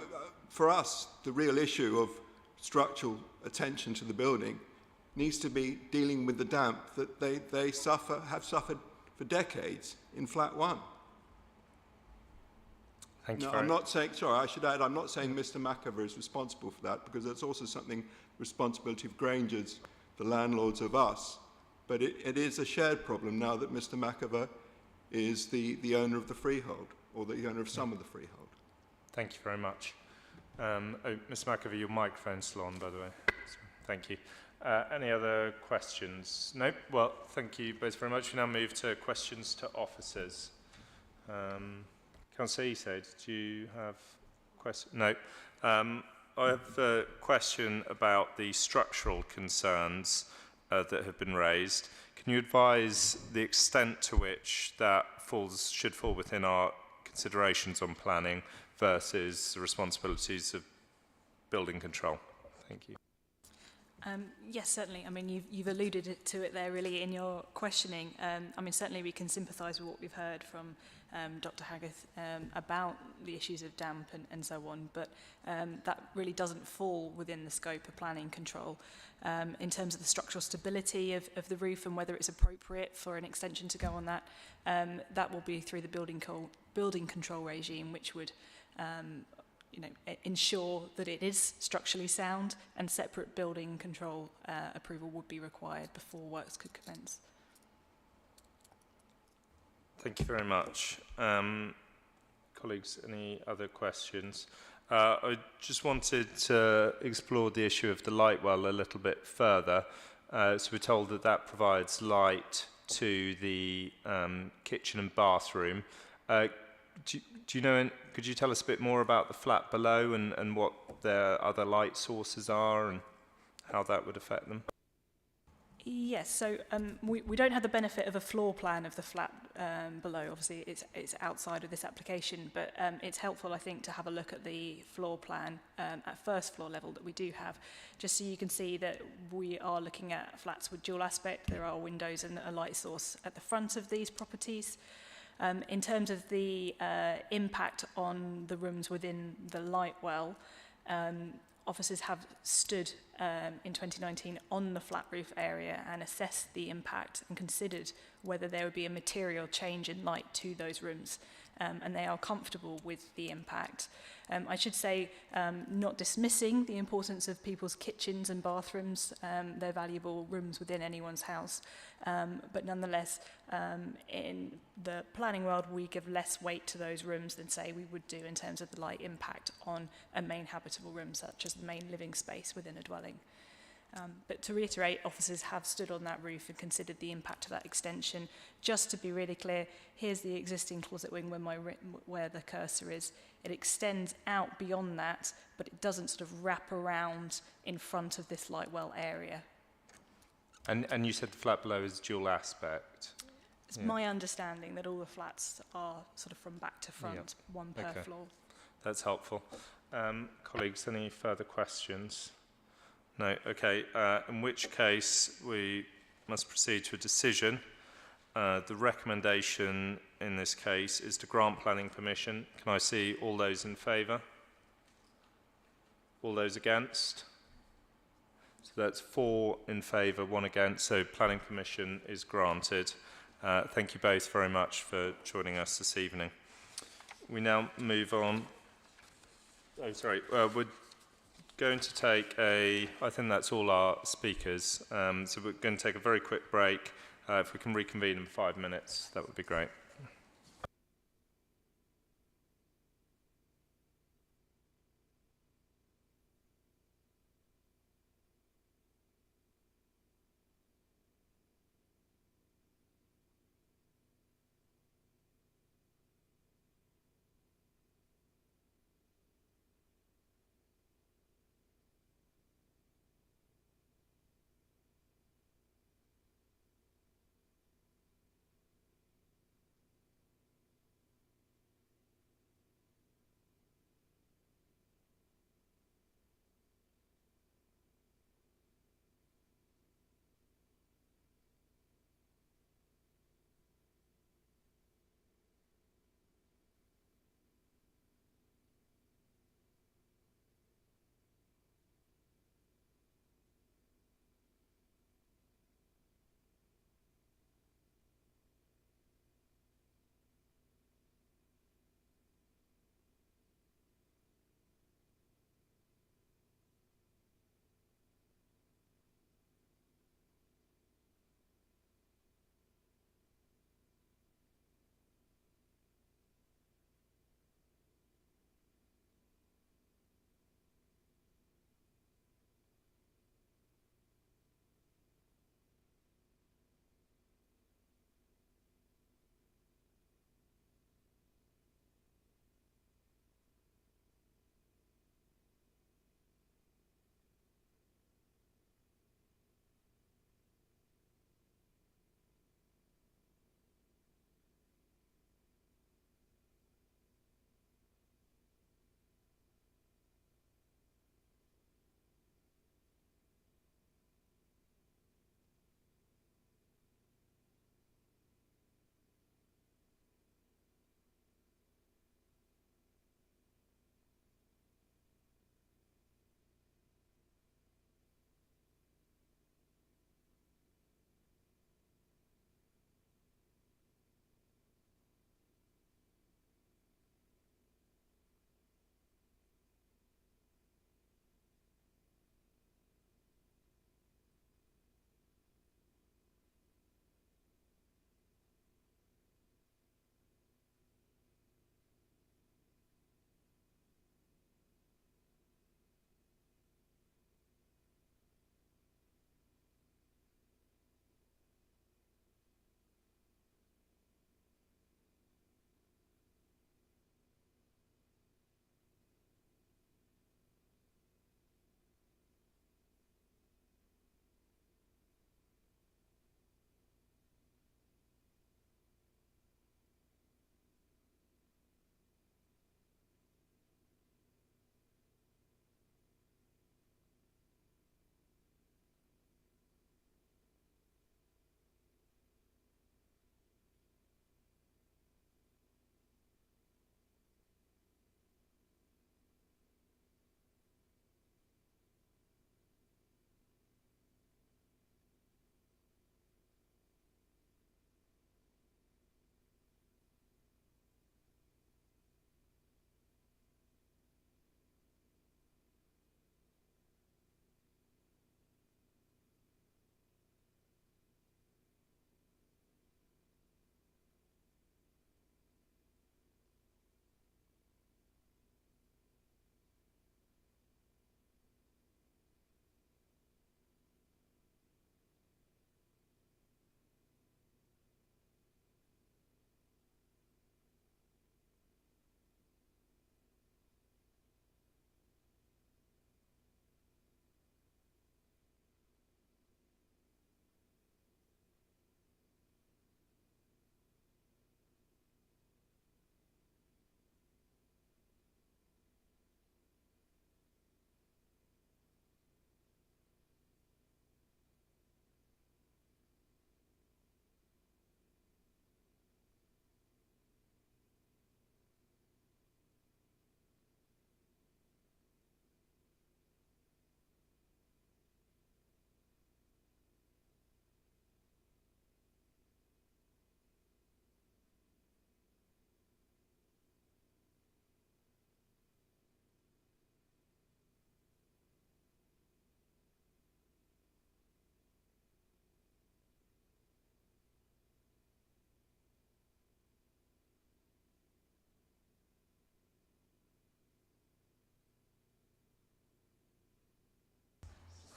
for us, the real issue of structural attention to the building needs to be dealing with the damp that they have suffered for decades in flat 1. Thank you. No, I'm not saying, sorry, I should add, I'm not saying Mr. McIver is responsible for that, because that's also something, responsibility of Grangers, the landlords of us. But it is a shared problem now that Mr. McIver is the owner of the freehold, or the owner of some of the freehold. Thank you very much. Mr. McIver, your microphone's still on, by the way. Thank you. Any other questions? No? Well, thank you both very much. We now move to questions to officers. Councillor Esaid, do you have questions? No. I have a question about the structural concerns that have been raised. Can you advise the extent to which that should fall within our considerations on planning versus the responsibilities of building control? Thank you. Yes, certainly. I mean, you've alluded to it there really in your questioning. I mean, certainly we can sympathise with what we've heard from Dr. Haggith about the issues of damp and so on, but that really doesn't fall within the scope of planning control. In terms of the structural stability of the roof and whether it's appropriate for an extension to go on that, that will be through the building control regime, which would ensure that it is structurally sound, and separate building control approval would be required before works could commence. Thank you very much. Colleagues, any other questions? I just wanted to explore the issue of the light well a little bit further. So we're told that that provides light to the kitchen and bathroom. Do you know, could you tell us a bit more about the flat below and what their other light sources are and how that would affect them? Yes, so we don't have the benefit of a floor plan of the flat below. Obviously, it's outside of this application, but it's helpful, I think, to have a look at the floor plan at first floor level that we do have, just so you can see that we are looking at flats with dual aspect. There are windows and a light source at the front of these properties. In terms of the impact on the rooms within the light well, officers have stood in 2019 on the flat roof area and assessed the impact and considered whether there would be a material change in light to those rooms, and they are comfortable with the impact. I should say, not dismissing the importance of people's kitchens and bathrooms, they're valuable rooms within anyone's house, but nonetheless, in the planning world, we give less weight to those rooms than, say, we would do in terms of the light impact on a main habitable room, such as the main living space within a dwelling. But to reiterate, officers have stood on that roof and considered the impact of that extension. Just to be really clear, here's the existing closet wing where the cursor is. It extends out beyond that, but it doesn't sort of wrap around in front of this light well area. And you said the flat below is dual aspect. It's my understanding that all the flats are sort of from back to front, one per floor. That's helpful. Colleagues, any further questions? No, okay, in which case we must proceed to a decision. The recommendation in this case is to grant planning permission. Can I see all those in favour? All those against? So that's 4 in favour, 1 against, so planning permission is granted. Thank you both very much for joining us this evening. We now move on. Oh, sorry, we're going to take I think that's all our speakers, so we're going to take a very quick break. If we can reconvene in 5 minutes, that would be great.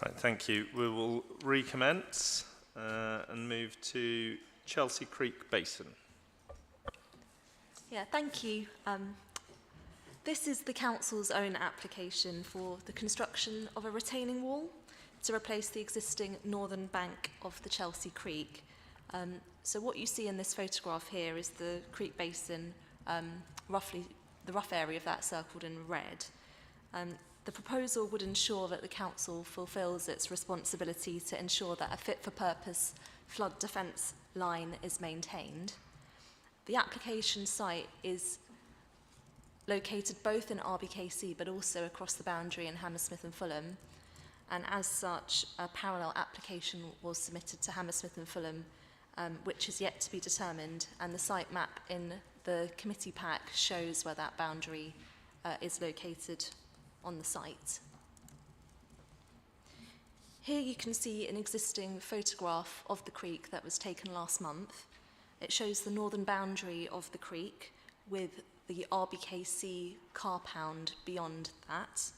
Right, thank you. We will recommence and move to Chelsea Creek Basin. Yeah, thank you. This is the council's own application for the construction of a retaining wall to replace the existing northern bank of the Chelsea Creek. So what you see in this photograph here is the creek basin, roughly the rough area of that circled in red. The proposal would ensure that the council fulfills its responsibility to ensure that a fit-for-purpose flood defence line is maintained. The application site is located both in RBKC but also across the boundary in Hammersmith and Fulham, and as such a parallel application was submitted to Hammersmith and Fulham, which is yet to be determined, and the site map in the committee pack shows where that boundary is located on the site. Here you can see an existing photograph of the creek that was taken last month. It shows the northern boundary of the creek with the RBKC car pound beyond that.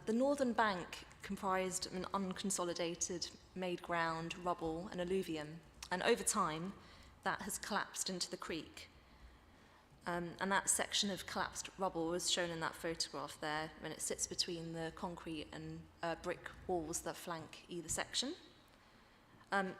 The northern bank comprised an unconsolidated made ground, rubble and alluvium, and over time that has collapsed into the creek. And that section of collapsed rubble is shown in that photograph there, and it sits between the concrete and brick walls that flank either section.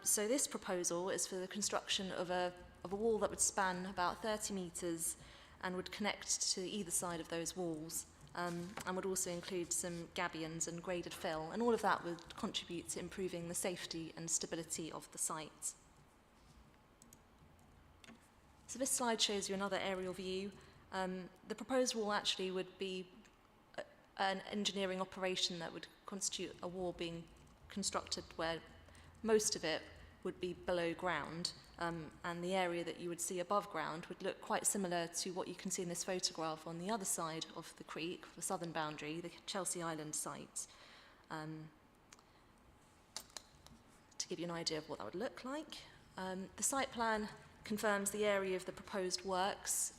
So this proposal is for the construction of a wall that would span about 30 metres and would connect to either side of those walls, and would also include some gabions and graded fill, and all of that would contribute to improving the safety and stability of the site. So this slide shows you another aerial view. The proposed wall actually would be an engineering operation that would constitute a wall being constructed where most of it would be below ground, and the area that you would see above ground would look quite similar to what you can see in this photograph on the other side of the creek, the southern boundary, the Chelsea Island site. To give you an idea of what that would look like. The site plan confirms the area of the proposed works.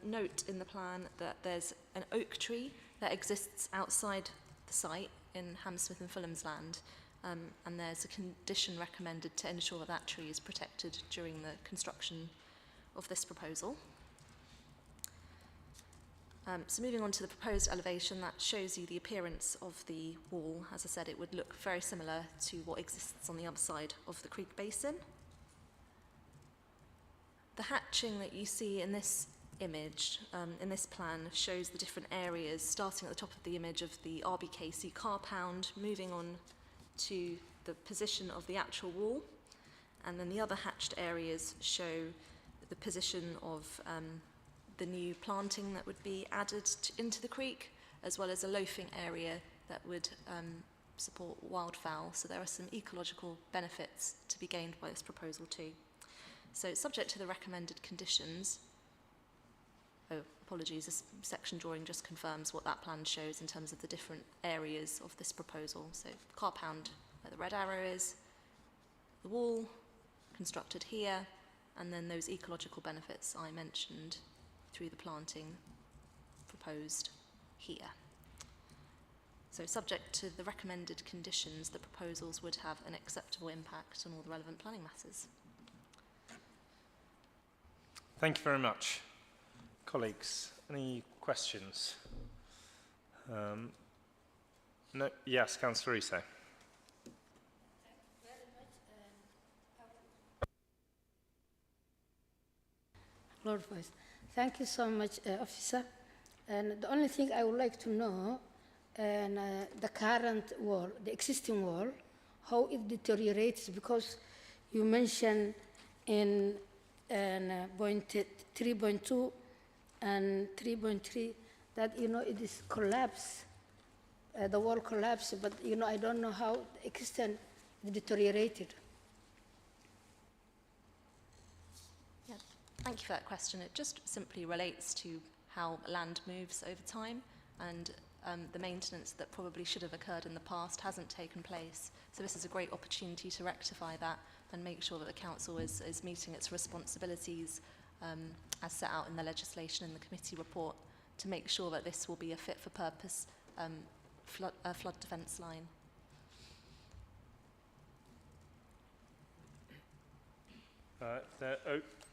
Note in the plan that there's an oak tree that exists outside the site in Hammersmith and Fulham's land, and there's a condition recommended to ensure that that tree is protected during the construction of this proposal. So moving on to the proposed elevation, that shows you the appearance of the wall. As I said, it would look very similar to what exists on the other side of the creek basin. The hatching that you see in this image, in this plan, shows the different areas, starting at the top of the image of the RBKC car pound, moving on to the position of the actual wall, and then the other hatched areas show the position of the new planting that would be added into the creek, as well as a loafing area that would support wildfowl. So there are some ecological benefits to be gained by this proposal too. So subject to the recommended conditions, apologies, this section drawing just confirms what that plan shows in terms of the different areas of this proposal. So car pound where the red arrow is, the wall constructed here, and then those ecological benefits I mentioned through the planting proposed here. So subject to the recommended conditions, the proposals would have an acceptable impact on all the relevant planning matters. Thank you very much. Colleagues, any questions? No? Yes, Councillor Isse. Lord Vice, thank you so much, Officer. And the only thing I would like to know, and the current wall, the existing wall, how it deteriorates, because you mentioned in point 3.2 and 3.3 that, you know, it is collapsed, the wall collapsed, but, you know, I don't know how the extent deteriorated. Yeah, thank you for that question. It just simply relates to how land moves over time, and the maintenance that probably should have occurred in the past hasn't taken place. So this is a great opportunity to rectify that and make sure that the council is meeting its responsibilities as set out in the legislation in the committee report, to make sure that this will be a fit-for-purpose flood defence line.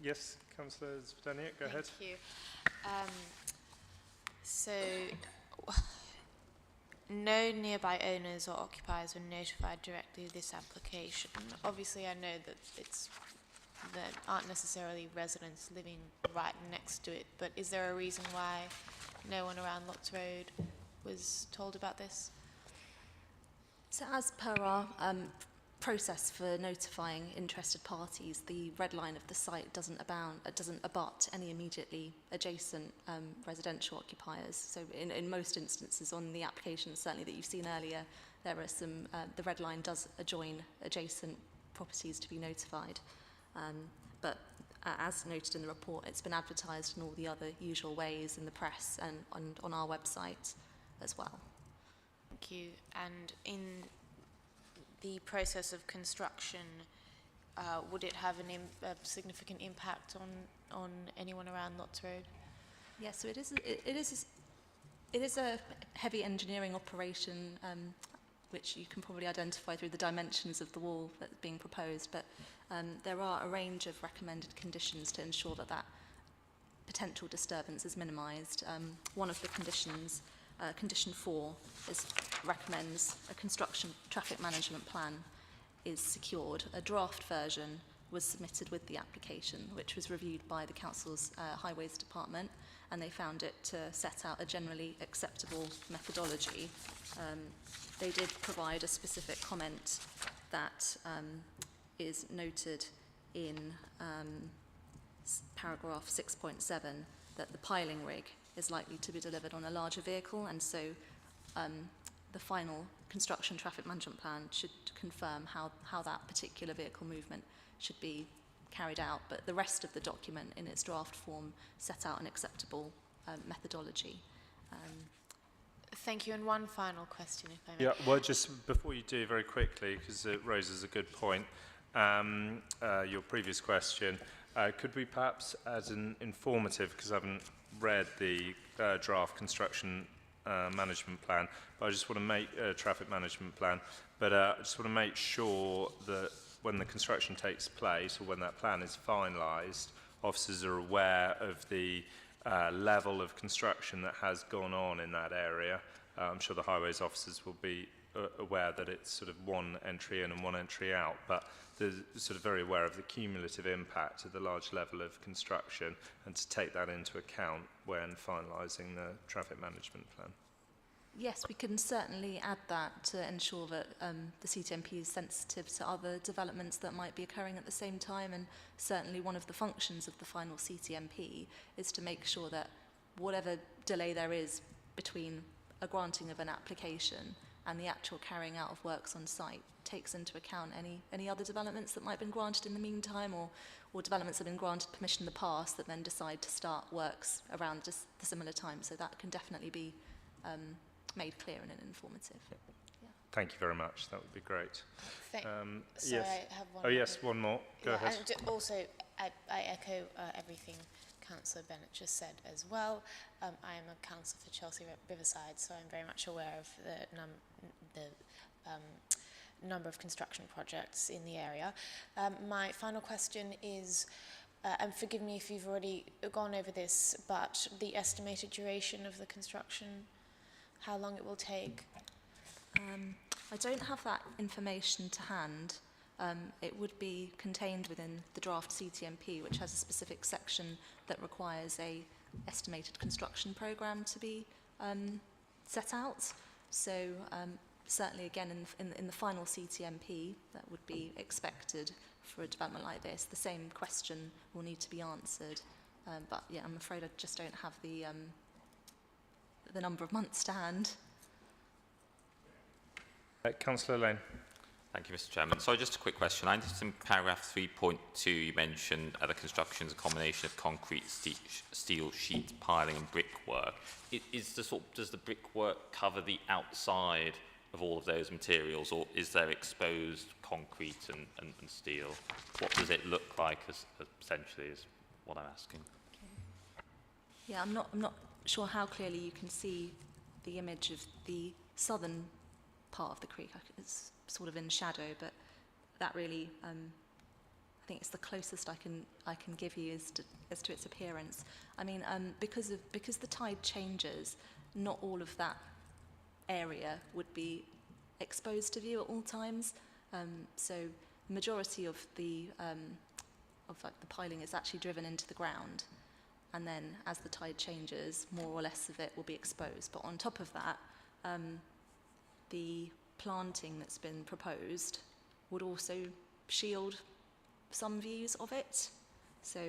Yes, Councillor Zvidaniak, go ahead. Thank you. So, no nearby owners or occupiers were notified directly of this application. Obviously, I know that there aren't necessarily residents living right next to it, but is there a reason why no one around Lotts Road was told about this? So as per our process for notifying interested parties, the red line of the site doesn't abut any immediately adjacent residential occupiers. So in most instances on the applications, certainly that you've seen earlier, there are some, the red line does adjoin adjacent properties to be notified. But as noted in the report, it's been advertised in all the other usual ways in the press and on our website as well. Thank you. And in the process of construction, would it have a significant impact on anyone around Lotts Road? Yeah, so it is a heavy engineering operation, which you can probably identify through the dimensions of the wall that's being proposed, but there are a range of recommended conditions to ensure that that potential disturbance is minimised. One of the conditions, condition 4, recommends a construction traffic management plan is secured. A draft version was submitted with the application, which was reviewed by the Council's Highways Department, and they found it to set out a generally acceptable methodology. They did provide a specific comment that is noted in paragraph 6.7, that the piling rig is likely to be delivered on a larger vehicle, and so the final construction traffic management plan should confirm how that particular vehicle movement should be carried out, but the rest of the document in its draft form set out an acceptable methodology. Thank you, and one final question, if I may. Yeah, well, just before you do, very quickly, because it raises a good point, your previous question, could we perhaps, as an informative, because I haven't read the draft construction management plan, but I just want to make a traffic management plan, but I just want to make sure that when the construction takes place, or when that plan is finalised, officers are aware of the level of construction that has gone on in that area. I'm sure the highways officers will be aware that it's sort of one entry in and one entry out, but they're sort of very aware of the cumulative impact of the large level of construction, and to take that into account when finalising the traffic management plan. Yes, we can certainly add that to ensure that the CTMP is sensitive to other developments that might be occurring at the same time, and certainly one of the functions of the final CTMP is to make sure that whatever delay there is between a granting of an application and the actual carrying out of works on site takes into account any other developments that might have been granted in the meantime, or developments that have been granted permission in the past that then decide to start works around just the similar time. So that can definitely be made clear and informative. Yeah. Thank you very much. That would be great. Sorry, yes. I have one Oh, more. yes, one more. Go ahead. And also, I echo everything Councillor Bennett just said as well. I am a councillor for Chelsea Riverside, so I'm very much aware of the number of construction projects in the area. My final question is, and forgive me if you've already gone over this, but the estimated duration of the construction, how long it will take? I don't have that information to hand. It would be contained within the draft CTMP, which has a specific section that requires a estimated construction programme to be set out. So certainly again in the final CTMP that would be expected for a development like this, the same question will need to be answered. But yeah, I'm afraid I just don't have the number of months to hand. Councillor Lane. Thank you, Mr. Chairman. So just a quick question. I noticed in paragraph 3.2 you mentioned the construction is a combination of concrete, steel sheet, piling and brickwork. Does the brickwork cover the outside of all of those materials, or is there exposed concrete and steel? What does it look like essentially is what I'm asking. Yeah, I'm not sure how clearly you can see the image of the southern part of the creek. It's sort of in shadow, but that really, I think it's the closest I can give you as to its appearance. I mean, because the tide changes, not all of that area would be exposed to view at all times. So the majority of the piling is actually driven into the ground, and then as the tide changes, more or less of it will be exposed. But on top of that, the planting that's been proposed would also shield some views of it. So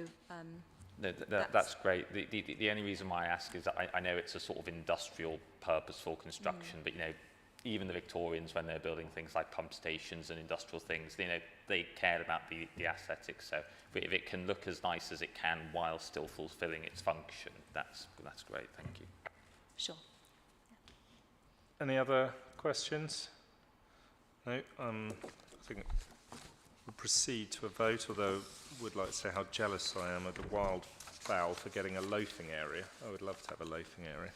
no, that's great. The only reason why I ask is that I know it's a sort of industrial, purposeful construction, but you know, even the Victorians, when they're building things like pump stations and industrial things, you know, they cared about the aesthetics. So if it can look as nice as it can while still fulfilling its function, that's great. Thank you. Sure. Any other questions? No. I think we'll proceed to a vote, although I would like to say how jealous I am of the wildfowl for getting a loafing area. I would love to have a loafing area.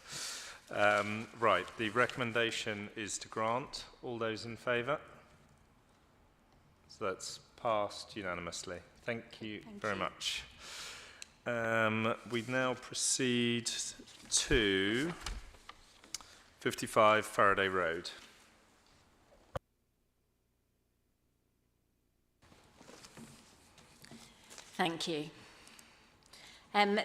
Right, the recommendation is to grant. All those in favour? So that's passed unanimously. Thank you very much. We now proceed to 55 Faraday Road. Thank you.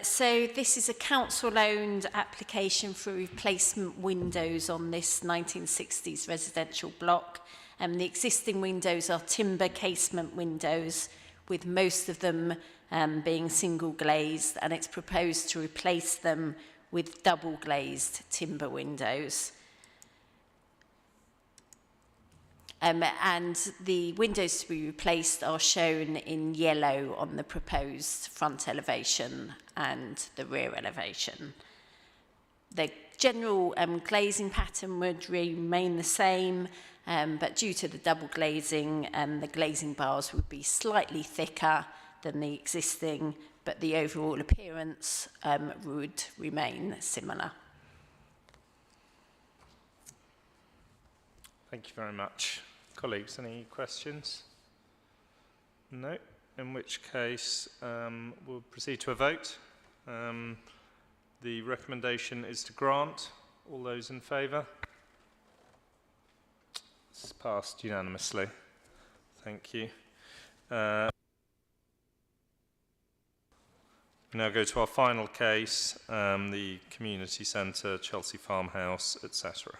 So this is a council-owned application for replacement windows on this 1960s residential block. The existing windows are timber casement windows, with most of them being single glazed, and it's proposed to replace them with double glazed timber windows. And the windows to be replaced are shown in yellow on the proposed front elevation and the rear elevation. The general glazing pattern would remain the same, but due to the double glazing, the glazing bars would be slightly thicker than the existing, but the overall appearance would remain similar. Thank you very much. Colleagues, any questions? No? In which case, we'll proceed to a vote. The recommendation is to grant. All those in favour? It's passed unanimously. Thank you. We now go to our final case, the community centre, Chelsea Farmhouse, etc.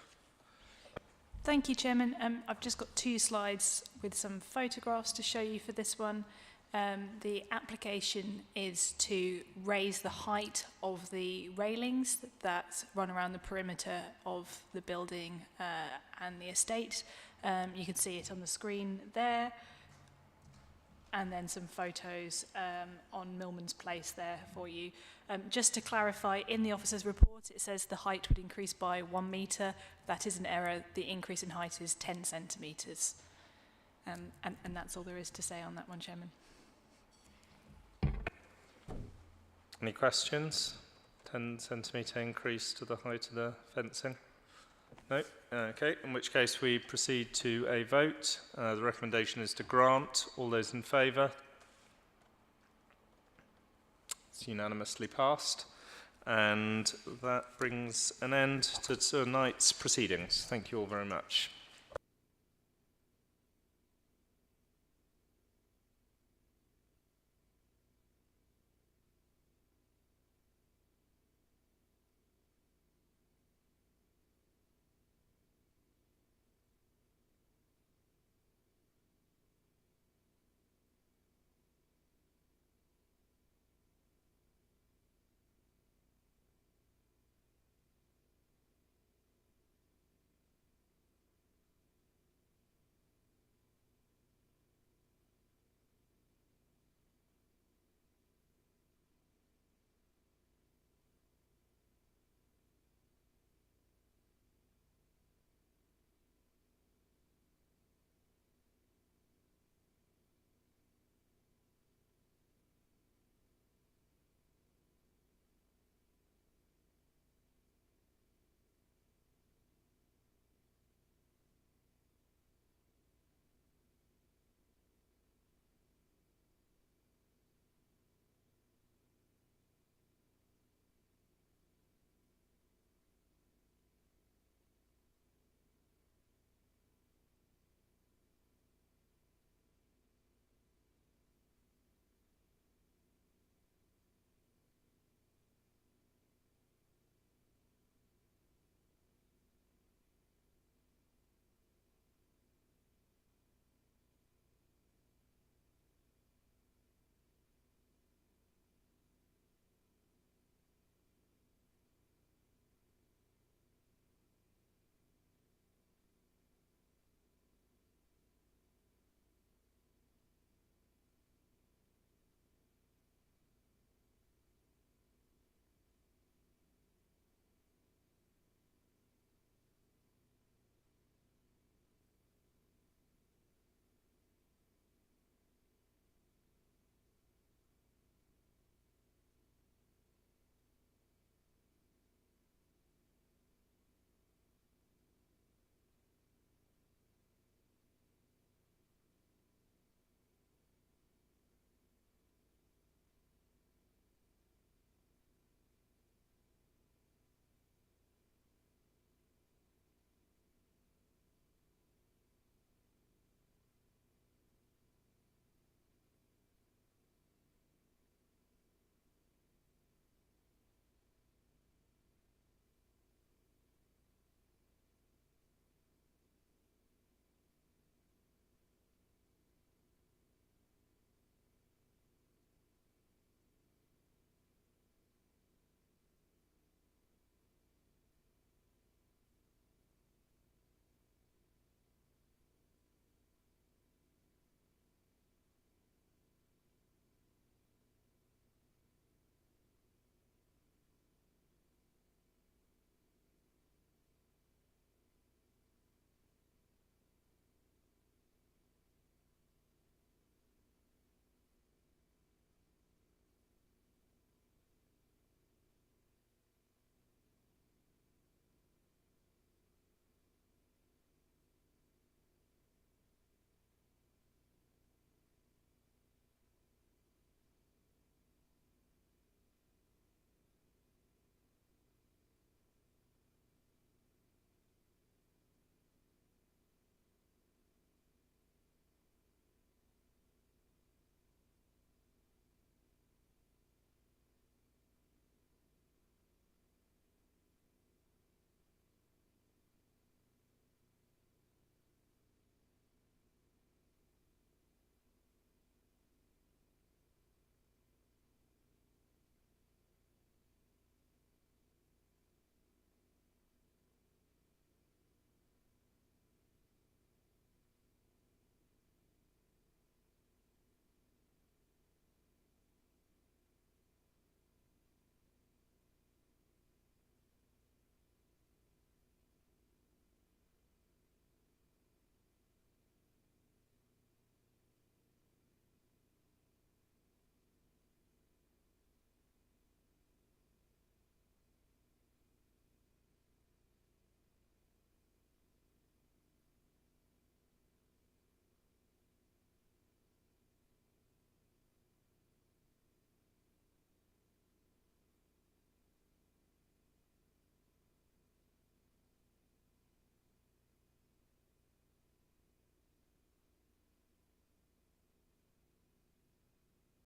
Thank you, Chairman. I've just got 2 slides with some photographs to show you for this one. The application is to raise the height of the railings that run around the perimeter of the building and the estate. You can see it on the screen there. And then some photos on Millman's Place there for you. Just to clarify, in the officer's report, it says the height would increase by 1 metre. That is an error. The increase in height is 10 centimetres. And that's all there is to say on that one, Chairman. Any questions? 10 centimetre increase to the height of the fencing? No? Okay, in which case we proceed to a vote. The recommendation is to grant. All those in favour? It's unanimously passed. And that brings an end to tonight's proceedings. Thank you all very much.